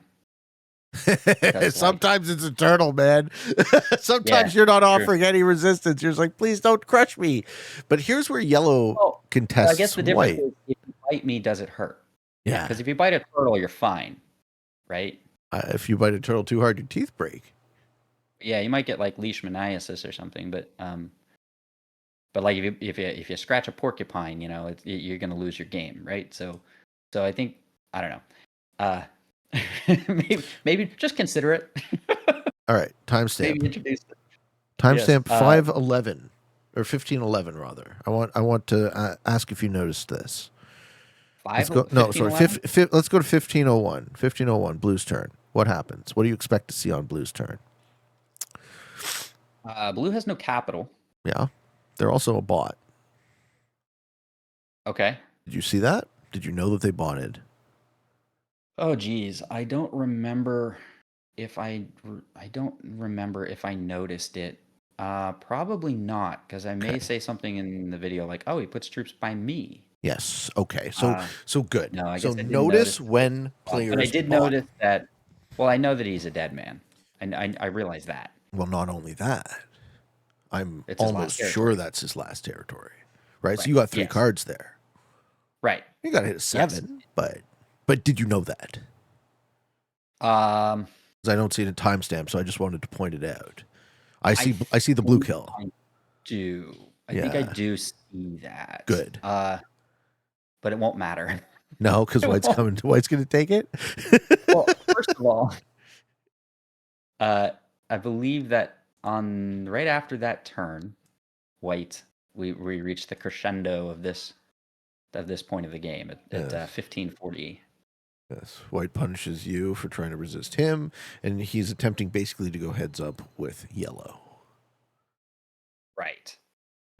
because like Sometimes it's a turtle, man. yeah, Sometimes you're not true. offering any resistance. You're just like, please don't crush me. But here's where yellow Well, I guess contests the difference white. is if you bite me, does it hurt? Yeah. Because if you bite a turtle, you're fine, right? If you bite a turtle too hard, your teeth break. Yeah, you might get like leishmaniasis or something, but like if you scratch a porcupine, you're gonna lose your game, right? So I think I don't know. Uh, maybe just consider it. All right, Maybe timestamp. introduce it. Yes. Timestamp 511 or 1511 rather. I want to ask if you noticed this. Let's Five go. No, fifteen sorry. eleven. Let's go to 1501. 1501. Blue's turn. What happens? What do you expect to see on Blue's turn? Blue has no capital. Yeah, they're also a bot. Okay. Did you see that? Did you know that they botted? Oh geez, I don't remember if I noticed it. Probably not, because I may Okay. say something in the video like, "Oh, he puts troops by me." Yes. Okay. So Uh, so good. no, I So guess I didn't notice notice that they when but I players did bot. notice that. Well, I know that he's a dead man. I realize that Well, not only that, I'm it's his last almost sure territory. that's his last territory. Right. So Right. you got three Yes. cards there. Right. You got to hit a Yes. 7, but did you know that? Um, Because I don't see it in timestamp, so I just wanted to point it out. I I see I see the blue think kill. I do. I think I Yeah. do see that. Good. But it won't matter. No, because It White's won't. coming. White's going to take it. Well, first of all, Uh, I believe that on right after that turn, white, we reached the crescendo of this point of the game at Yes. 1540. Yes. White punishes you for trying to resist him, and he's attempting basically to go heads up with yellow. Right.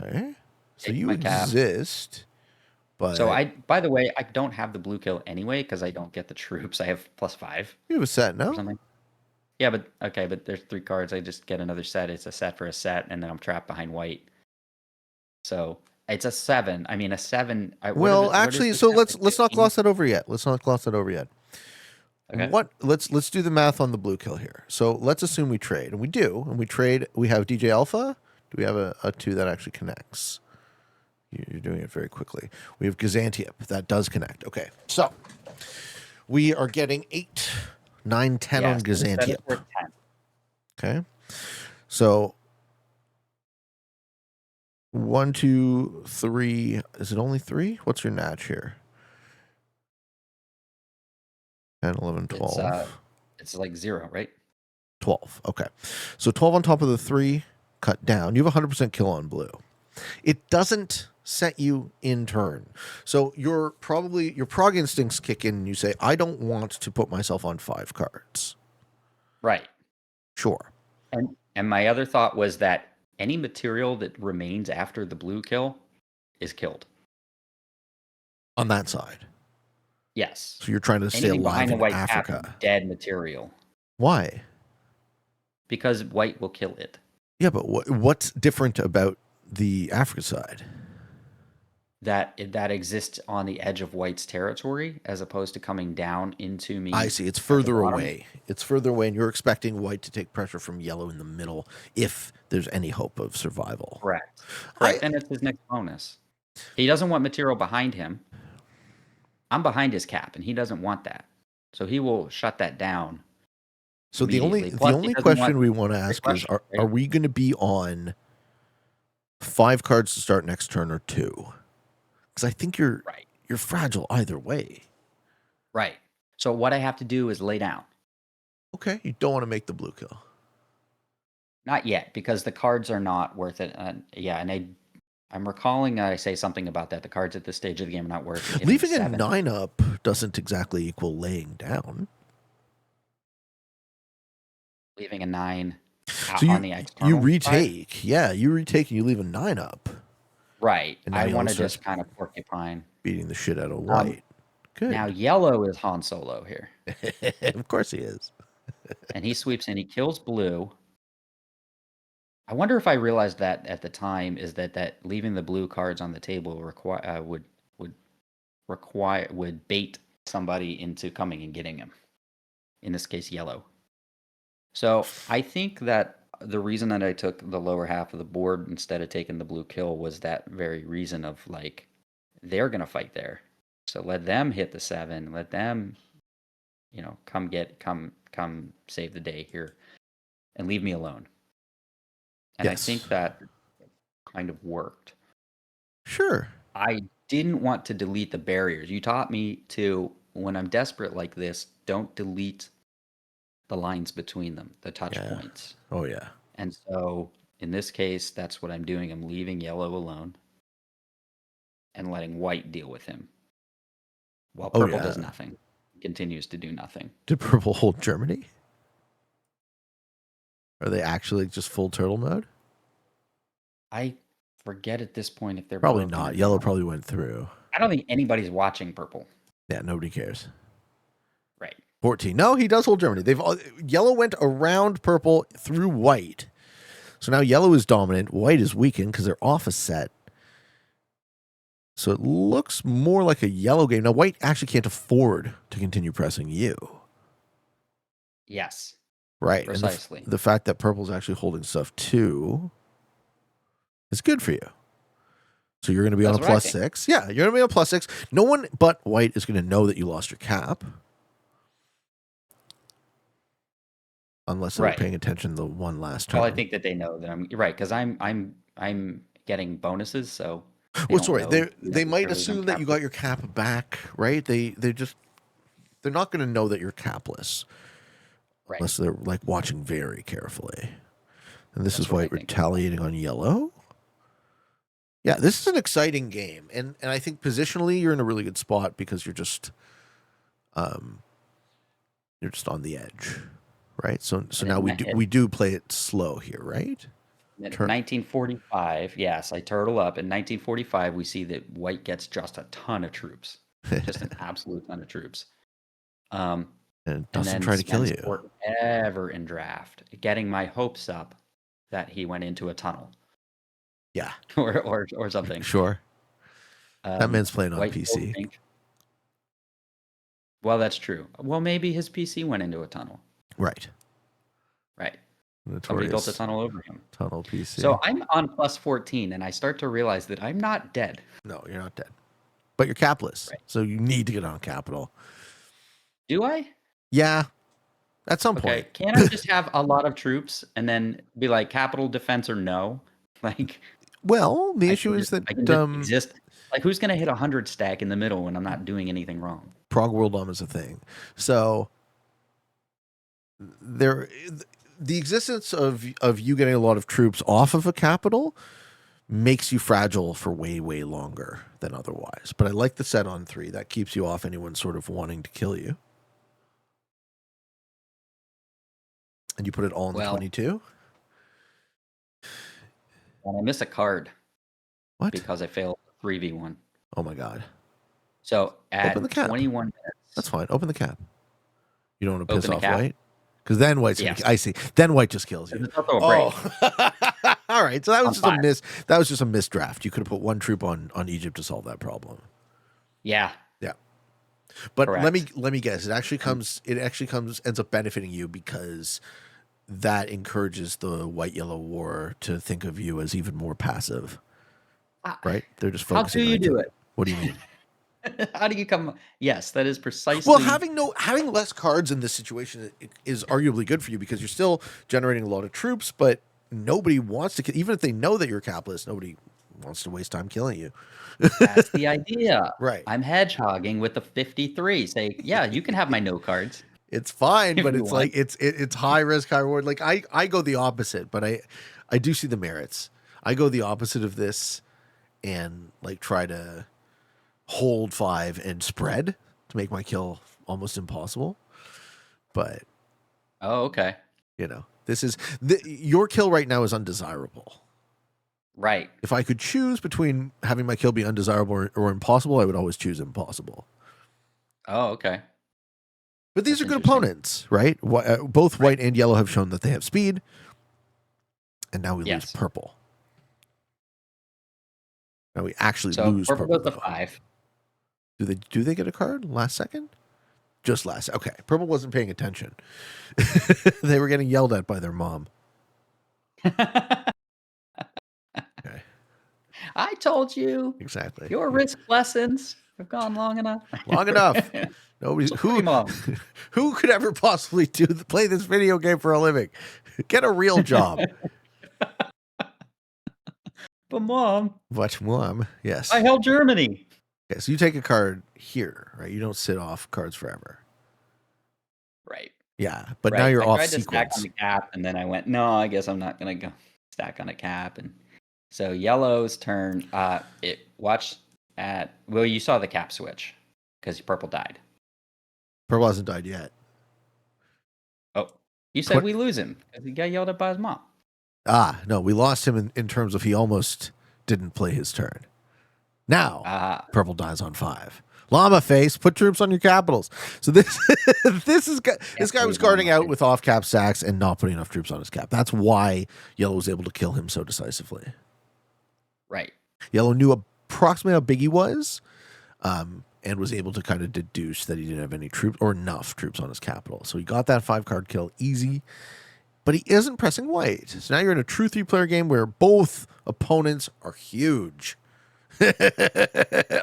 Okay. So Taking you my cap. exist, So but by the way, I don't have the blue kill anyway because I don't get the troops. I have +5 you have a set, or no? something. Yeah, but okay, but there's 3 cards. I just get another set. It's a set for a set, and then I'm trapped behind white. So it's a 7. I mean, a 7. Well, What is actually, the so set? let's Like let's not 15? gloss that over yet. Let's not gloss that over yet. Okay. What? Let's do the math on the blue kill here. So let's assume we trade, and we do, and we trade. We have DJ Alpha. Do we have a 2 that actually connects? You're doing it very quickly. We have Gazantiep. That does connect. Okay. So we are getting 8, 9, 10 Yeah. on So the set is Gazantiep. worth 10. Okay. So 1, 2, 3. Is it only 3? What's your natch here? 10, 11, It's 12. it's like 0, right? 12. Okay. So 12 on top of the 3, cut down. You have 100% kill on blue. It doesn't set you in turn. So your prog instincts kick in and you say, I don't want to put myself on 5 cards. Right. Sure. And my other thought was that any material that remains after the blue kill is killed. On that side. Yes. So you're trying to stay Anything alive behind the in white cap is Africa. dead material Why? because white will kill it. Yeah, but what's different about the Africa side? That exists on the edge of white's territory as opposed to coming down into I me see. It's at the further bottom. away. It's further away, and you're expecting white to take pressure from yellow in the middle if there's any hope of survival. Correct. I Correct. And it's his next bonus. He doesn't want material behind him. I'm behind his cap, and he doesn't want that. So he will shut that down So the only immediately. the Plus, he only doesn't want question we want to the ask is crush, are right? we going to be on 5 cards to start next turn or 2? Because I think you're Right. you're fragile either way. Right. So what I have to do is lay down. Okay, you don't want to make the blue kill. Not yet, because the cards are not worth it. Yeah, and I'm recalling I say something about that. The cards at this stage of the game are not worth hitting Leaving a 7. 9 up doesn't exactly equal laying down. Leaving a 9 So on the you external side. retake. Yeah, you retake and you leave a 9 up. Right. And now I yellow want to starts just kind of porcupine. beating the shit out of Um, white. Now Good. yellow is Han Solo here, Of course he is. and he sweeps in. He kills blue. I wonder if I realized that at the time is that leaving the blue cards on the table would would bait somebody into coming and getting him. In this case, yellow. So I think that the reason that I took the lower half of the board instead of taking the blue kill was that very reason of like they're gonna fight there. So let them hit the 7. Let them, come save the day here and leave me alone. And I Yes. think that kind of worked. Sure. I didn't want to delete the barriers. You taught me to, when I'm desperate like this, don't delete the lines between them, the touch Yeah. points. Oh yeah. And so in this case, that's what I'm doing. I'm leaving yellow alone and letting white deal with him while Oh purple does yeah. nothing, continues to do nothing. Did purple hold Germany? Are they actually just full turtle mode? I forget at this point if they're Probably broken or not. Yellow not. probably went through. I don't think anybody's watching purple. Yeah, nobody cares. Right. 14. No, he does hold Germany. Yellow went around purple through white. So now yellow is dominant. White is weakened because they're off a set. So it looks more like a yellow game. Now white actually can't afford to continue pressing you. Yes, Right. And precisely. the fact that purple's actually holding stuff too is good for you. So you're going to be on That's a what I plus think. 6. Yeah, you're going to be on a plus 6. No one but white is going to know that you lost your cap. Unless they were Right. paying attention the one last Well, I turn. think that they know that I'm right because I'm getting bonuses, so they Well, don't sorry, know they might necessarily that I'm assume that you got capless. your cap back, right? They're not going to know that you're capless Right. unless they're like watching very carefully. And this That's is what I white think as well. retaliating on yellow. Yeah, this is an exciting game, and I think positionally you're in a really good spot because um you're just on the edge, right? So And now we do play it slow here, right? in Turn 1945, yes, I turtle up. In 1945, we see that white gets just a ton of troops, just an absolute ton of troops. Um, and and doesn't then try to kill spends you. forever in draft, getting my hopes up that he went into a tunnel Yeah, or something. sure. That man's playing on White killed PC, pink. Well, that's true. Well, maybe his PC went into a tunnel. right? Right. Somebody built a Notorious tunnel over him. tunnel So PC. I'm on plus 14, and I start to realize that I'm not dead. No, you're not dead, but you're capless, Right. so you need to get on capital. Do I? Yeah, at some Okay. point. Can I just have a lot of troops and then be like capital defense or no? Like Well, the issue is I that can just exist. Like who's gonna hit 100 stack in the middle when I'm not doing anything wrong? Prague World is a thing. So there, the existence of you getting a lot of troops off of a capital makes you fragile for way longer than otherwise. But I like the set on 3. That keeps you off anyone sort of wanting to kill you. And you put it all in the Well, 22. and I miss a card What? because I failed 3v1. Oh my god. So Open the at cap. 21 That's minutes, fine. Open the cap. You don't want to piss open the off cap. white? Because then white's gonna. Yes. I see. Then white just kills you. It's also a break Oh, all right. So that was on just a 5. miss. That was just a misdraft. You could have put one troop on Egypt to solve that problem. Yeah, Yeah, but correct. let me guess. It actually And comes. It actually comes ends up benefiting you because that encourages the white yellow war to think of you as even more passive. uh, Right? They're just how do focusing on you each do other. it? What do you mean? How do you come? Yes, that is Well, precisely having less cards in this situation is arguably good for you because you're still generating a lot of troops, but nobody wants to. Even if they know that you're capless, nobody wants to waste time killing you. that's the idea. Right. I'm hedgehogging with the 53. Say, yeah, you can have my no cards It's fine, if but you it's like want. it's high risk, high reward. Like I go the opposite, but I do see the merits. I go the opposite of this and like try to hold 5 and spread to make my kill almost impossible. But Oh, okay. this is your kill right now is undesirable. Right. If I could choose between having my kill be undesirable or impossible, I would always choose impossible. Oh, okay. But these That's are good interesting. opponents, right? Both Right. white and yellow have shown that they have speed, and now we lose Yes. purple. Now we actually So lose purple purple goes to though. 5. Do they get a card last second? Just last. Okay. Purple wasn't paying attention. They were getting yelled at by their mom. Okay. I told you Exactly. your risk lessons have gone long enough. Long enough. Nobody Sorry, Mom. who could ever possibly play this video game for a living? Get a real job. But Mom, But mom, I yes. held Germany. Okay, so you take a card here, right? You don't sit off cards forever. Right. Yeah, but now Right. you're I off tried to stack on sequence. the cap, and then I went, no, I guess I'm not gonna go stack on a cap. And so yellow's turn. It watch at well, you saw the cap switch because purple died. Purple hasn't died yet. Oh, you said Twen- we lose him because he got yelled at by his mom. no, we lost him in terms of he almost didn't play his turn. Now, purple dies on 5. Llama face, put troops on your capitals. So this this guy was guarding out with off cap sacks and not putting enough troops on his cap. That's why yellow was able to kill him so decisively. Right. Yellow knew approximately how big he was, and was able to kind of deduce that he didn't have any troops or enough troops on his capital. So he got that 5-card kill easy, but he isn't pressing white. So now you're in a true 3-player game where both opponents are huge.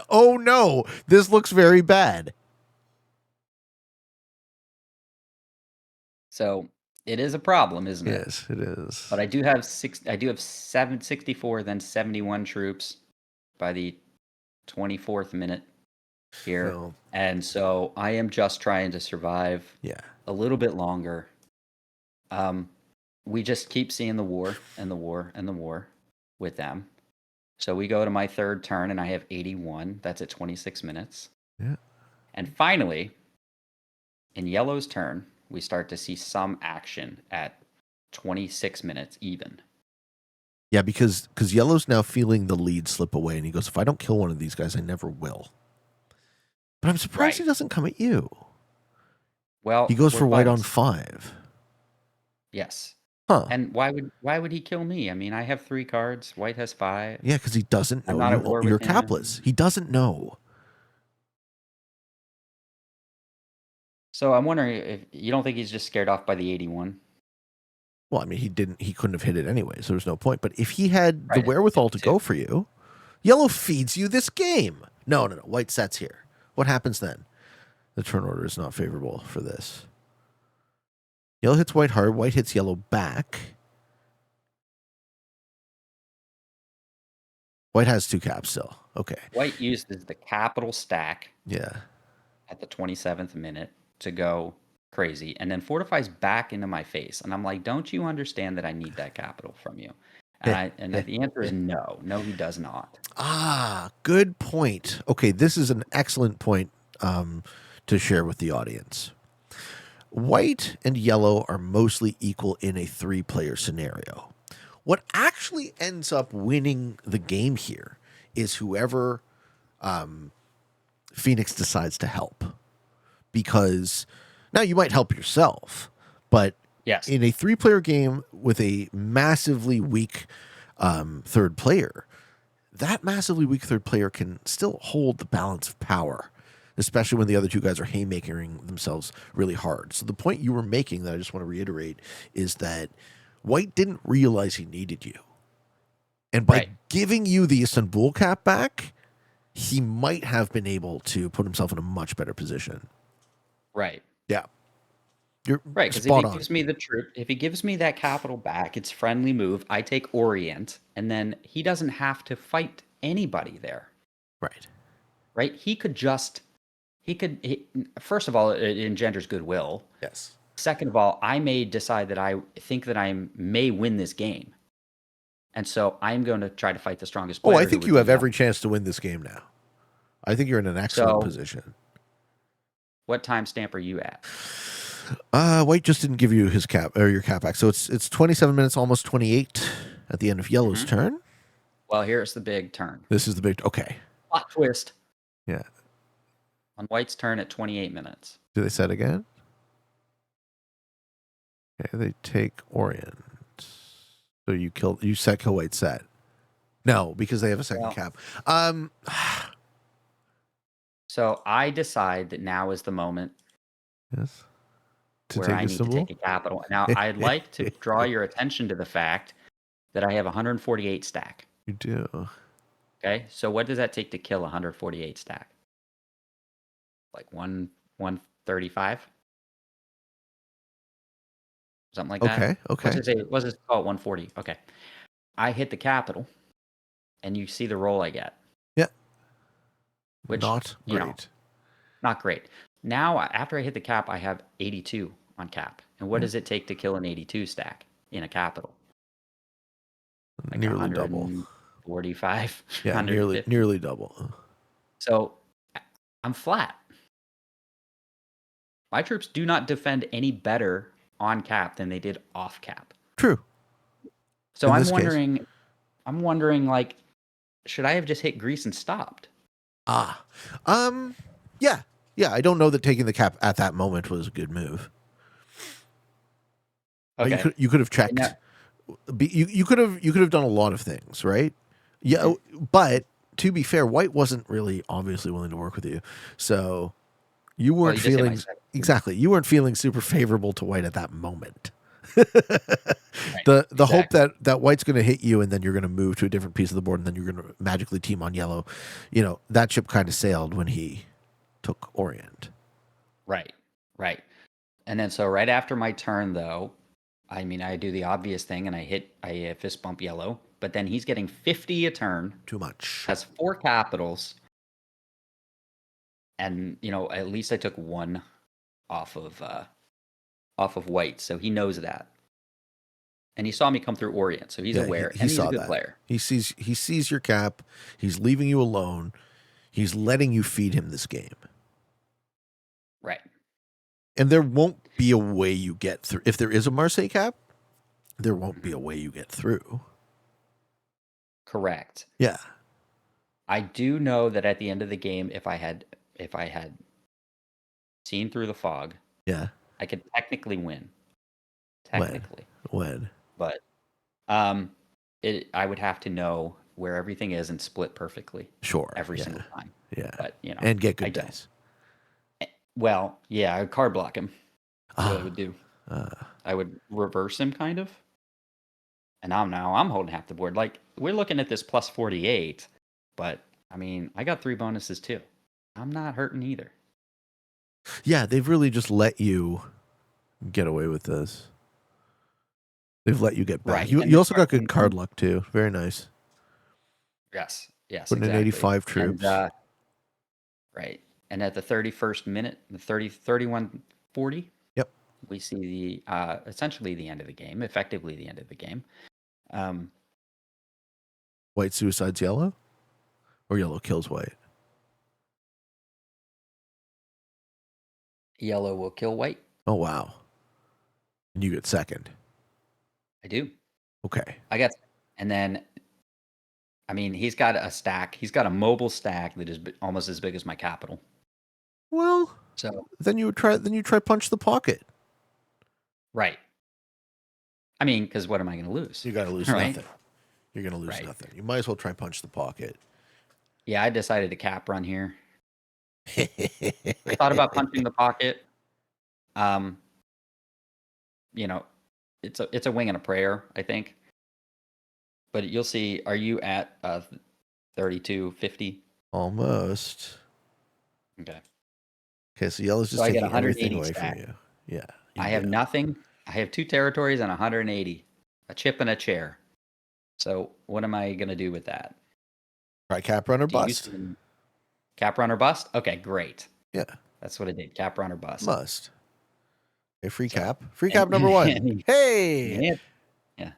Oh no, this looks very bad. So it is a problem, isn't it? Yes, it is. But I do have 764, then 71 troops by the 24th minute here. So, And so I am just trying to survive yeah. a little bit longer. We just keep seeing the war and the war and the war with them. So we go to my third turn and I have 81. That's at 26 minutes. Yeah. And finally, in yellow's turn, we start to see some action at 26 minutes even. Yeah, because yellow's now feeling the lead slip away, and he goes, if I don't kill one of these guys, I never will. But I'm surprised he doesn't come at you. Well, he goes for white on buds. 5. Yes. Huh. And why would he kill me? I mean, I have 3 cards. White has 5. Yeah, because he doesn't know not at war you're with him. capless. He doesn't know. So I'm wondering if you don't think he's just scared off by the 81. Well, I mean, he couldn't have hit it anyway, so there's no point. But if he had the wherewithal to go for you, yellow feeds you this game. No. White sets here. What happens then? The turn order is not favorable for this. Yellow hits white hard. White hits yellow back. White has 2 caps still. Okay. White uses the capital stack. Yeah. At the 27th minute to go crazy, and then fortifies back into my face. And I'm like, don't you understand that I need that capital from you? And the answer is no. No, he does not. Good point. Okay, this is an excellent point to share with the audience. White and yellow are mostly equal in a 3-player scenario. What actually ends up winning the game here is whoever Phoenix decides to help. Because now you might help yourself, but yes, in a 3-player game with a massively weak third player, that massively weak third player can still hold the balance of power, especially when the other 2 guys are haymakering themselves really hard. So the point you were making that I just want to reiterate is that White didn't realize he needed you. And by giving you the Istanbul cap back, he might have been able to put himself in a much better position. Right. Yeah. You're right, because if he gives me the troop, if he gives me that capital back, it's friendly move. I take Orient, and then he doesn't have to fight anybody there. Right. Right? First of all, it engenders goodwill. Yes. Second of all, I may decide that I think that I may win this game. And so I'm going to try to fight the strongest player. I think you have every chance to win this game now. I think you're in an excellent position. What timestamp are you at? White just didn't give you his cap or your cap back. So it's 27 minutes, almost 28 at the end of yellow's turn. Well, here's the big turn. This is the big okay. Plot twist. Yeah. On white's turn at 28 minutes. Do they set again? Okay, they take Orient. So you set kill white set. No, because they have a second cap. So I decide that now is the moment Yes. To where take I a need to take symbol. a capital. Now, I'd like to draw your attention to the fact that I have 148 stack. You do. Okay, so what does that take to kill 148 stack? Like 135, something like that. Okay. Let's Okay. just say let's just call it 140. Okay, I hit the capital, and you see the roll I get, Yeah. which Not great. not great. Now after I hit the cap, I have 82 on cap, and what Yeah. does it take to kill an 82 stack in a capital? Like Nearly double. 145, Yeah. Nearly 150. nearly double. So I'm flat. My troops do not defend any better on cap than they did off cap. True. So In this case. I'm wondering, like, should I have just hit grease and stopped? Ah. Yeah. Yeah. I don't know that taking the cap at that moment was a good move. Okay. You could have And checked. You could have done a lot of things, right? Yeah, but to be fair, White wasn't really obviously willing to work with you, so you well, weren't you just hit my feeling second. exactly. You weren't feeling super favorable to White at that moment. Right. The hope Exactly. that White's going to hit you and then you're going to move to a different piece of the board and then you're going to magically team on yellow, that ship kind of sailed when he took Orient. Right. Right. And then so right after my turn, though, I mean, I do the obvious thing and I fist bump yellow, but then he's getting 50 a turn, Too much. has 4 capitals, and at least I took one off of White, so he knows that. And he saw me come through Orient, so he's Yeah, aware, he and he's a saw good that. player. He sees your cap. He's leaving you alone. He's letting you feed him this game. Right. And there won't be a way you get through. If there is a Marseille cap, there won't be a way you get through. Correct. Yeah. I do know that at the end of the game, if I had seen through the fog, Yeah. I could technically win. When? Technically. When? But I would have to know where everything is and split perfectly Sure. every Yeah. single time. Yeah. But And get I good don't. dice. Well, yeah, I would card block him. That's what I would do. Uh, I would reverse him kind of. And I'm holding half the board. Like, we're looking at this plus 48, but I mean, I got 3 bonuses too. I'm not hurting either. yeah, they've really just let you get away with this. They've let you get back. Right. You also got good card luck too. Very nice. Yes. Yes, Putting in exactly. 85 troops. And right. And at the 31st minute, the 31:40, Yep. we see essentially the end of the game, effectively the end of the game. White suicides yellow? Or yellow kills white? Yellow will kill white. Oh, wow. And you get second. I do. Okay. I got, and then, I mean, he's got a stack. He's got a mobile stack that is almost as big as my capital. Well, So then you try punch the pocket. right. I mean, because what am I going to lose? You got to lose right? nothing. You're going to lose Right. nothing. You might as well try punch the pocket. Yeah, I decided to cap run here. I thought about punching the pocket. It's a wing and a prayer, I think. But you'll see. Are you at 32.50? Almost. Okay. Okay, so yellow's just So I get taking everything 180 away stack. from you. Yeah. I have nothing. I have 2 territories and 180. A chip and a chair. So what am I gonna do with that? Try cap run or bust. Cap run or bust? Okay, great. Yeah. That's what I did. Cap run or bust. Must. Okay, free cap. Free cap number 1. Hey. Yeah.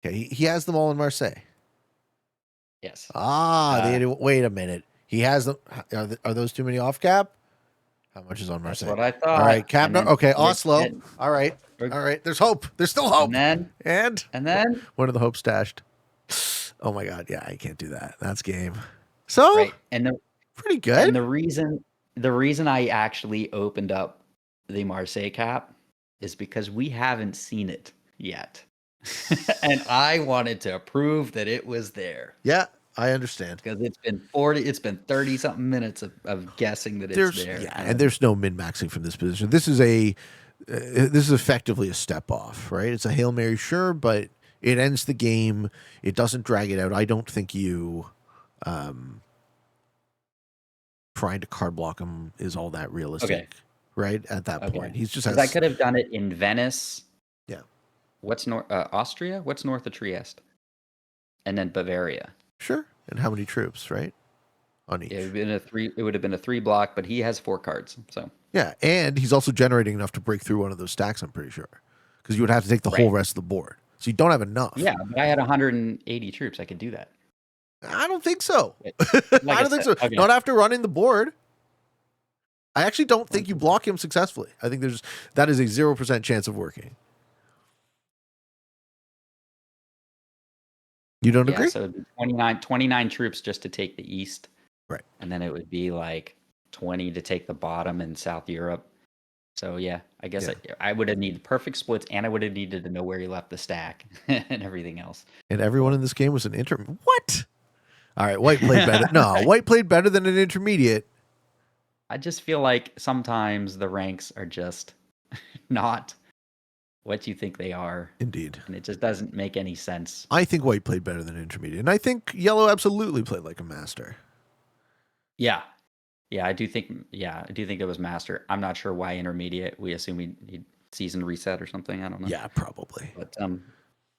Okay, he has them all in Marseille. Yes. Wait a minute. He has them. Are those too many off cap? How much is on Marseille? That's what I thought. All right, cap. Okay, Oslo. It, all right. There's hope. There's still hope. And then one of the hopes stashed. Oh my god, yeah, I can't do that. That's game. So right, and pretty good. And the reason I actually opened up the Marseille cap is because we haven't seen it yet. And I wanted to prove that it was there. Yeah. I understand. because it's been 30 something minutes of guessing that it's There's there. and there's no min maxing from this position. This is effectively a step off, right? It's a Hail Mary, sure, but it ends the game. It doesn't drag it out. I don't think you trying to card block him is all that Okay. realistic, right? At that Okay. point, he's just Because I has could have done it in Venice. yeah, What's north Austria? What's north of Trieste? And then Bavaria. sure. And how many troops, right? On It would each. have been a three. It would have been a 3 block, but he has 4 cards. So Yeah, and he's also generating enough to break through one of those stacks. I'm pretty sure, because you would have to take the whole right. rest of the board. So you don't have enough. Yeah, but I had 180 troops. I could do that. I don't think so. But like I I don't think said, so. okay. Not after running the board. I actually don't think you block him successfully. I think that is a 0% chance of working. You don't Yeah, agree? so it'd be 29 troops just to take the east. Right. And then it would be like 20 to take the bottom in South Europe. So yeah, I guess Yeah. I would have needed perfect splits, and I would have needed to know where he left the stack and everything else. And everyone in this game was an What? All right, White played better. No, White played better than an intermediate. I just feel like sometimes the ranks are just not what you think they are, Indeed. and it just doesn't make any sense. I think White played better than intermediate. And I think Yellow absolutely played like a master. Yeah. Yeah, I do think it was master. I'm not sure why intermediate. We assume he season reset or something. I don't know. Yeah, probably.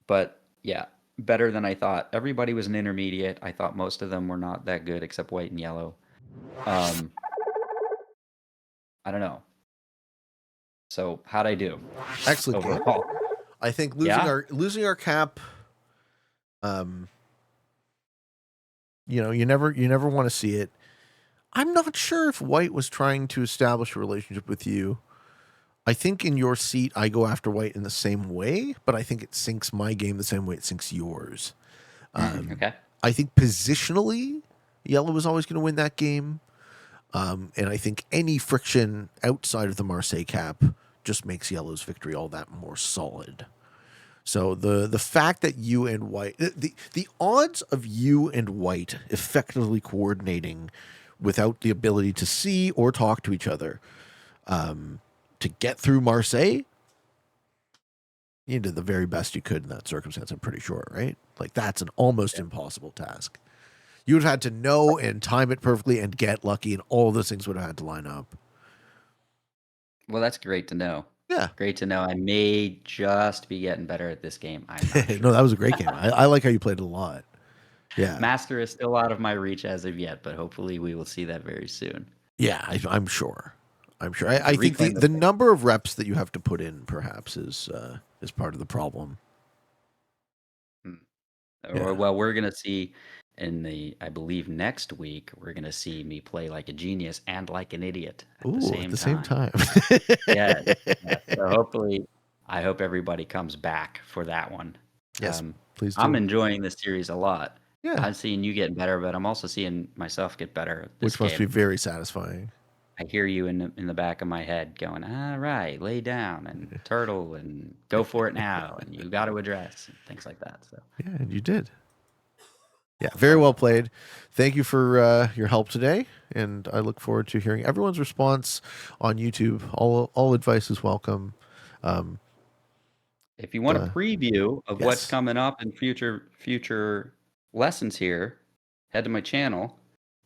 But yeah, better than I thought. Everybody was an intermediate. I thought most of them were not that good except white and yellow. Um, I don't know. So how'd I do Excellent game. overall? I think Yeah? losing our cap, you never want to see it. I'm not sure if White was trying to establish a relationship with you. I think in your seat, I go after White in the same way, but I think it sinks my game the same way it sinks yours. Okay. I think positionally, Yellow was always going to win that game. And I think any friction outside of the Marseille cap just makes Yellow's victory all that more solid. So the fact that you and White, the odds of you and White effectively coordinating without the ability to see or talk to each other, to get through Marseille, you did the very best you could in that circumstance, I'm pretty sure, right? Like, that's an almost impossible task. You would have had to know and time it perfectly and get lucky, and all those things would have had to line up. Well, that's great to know. Yeah. Great to know. I may just be getting better at this game. I'm not sure. No, that was a great game. I like how you played it a lot. Yeah. Master is still out of my reach as of yet, but hopefully we will see that very soon. Yeah, I'm sure. I'm sure. I think Reclaim the number of reps that you have to put in perhaps is part of the problem. Yeah. Well, we're gonna see I believe next week, we're gonna see me play like a genius and like an idiot at the same At the same time. Yeah. So hopefully, I hope everybody comes back for that one. Yes, please do. I'm enjoying this series a lot. Yeah. I'm seeing you getting better, but I'm also seeing myself get better at this Which must be game. very satisfying. I hear you in the back of my head going, "All right, lay down and turtle and go for it now, and you got to address," and things like that. So Yeah, and you did. Yeah, very well played. Thank you for your help today, and I look forward to hearing everyone's response on YouTube. All advice is welcome. if you want a preview of what's yes. coming up in future lessons here, head to my channel.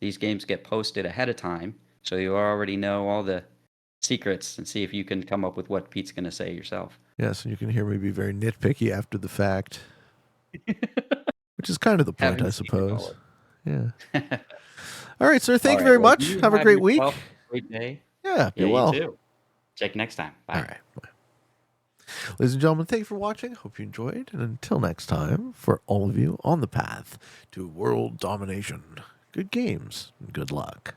These games get posted ahead of time, so you already know all the secrets and see if you can come up with what Pete's going to say yourself. Yes, and you can hear me be very nitpicky after the fact, which is kind of the point, Having I a secret suppose. knowledge. Yeah. All right, sir. Thank All you right, very well, much. you Have a great week. yourself a great day. Yeah, be Yeah, well. you too. Check you next time. Bye. All right. Bye. Ladies and gentlemen, thank you for watching. Hope you enjoyed. And until next time, for all of you on the path to world domination, good games and good luck.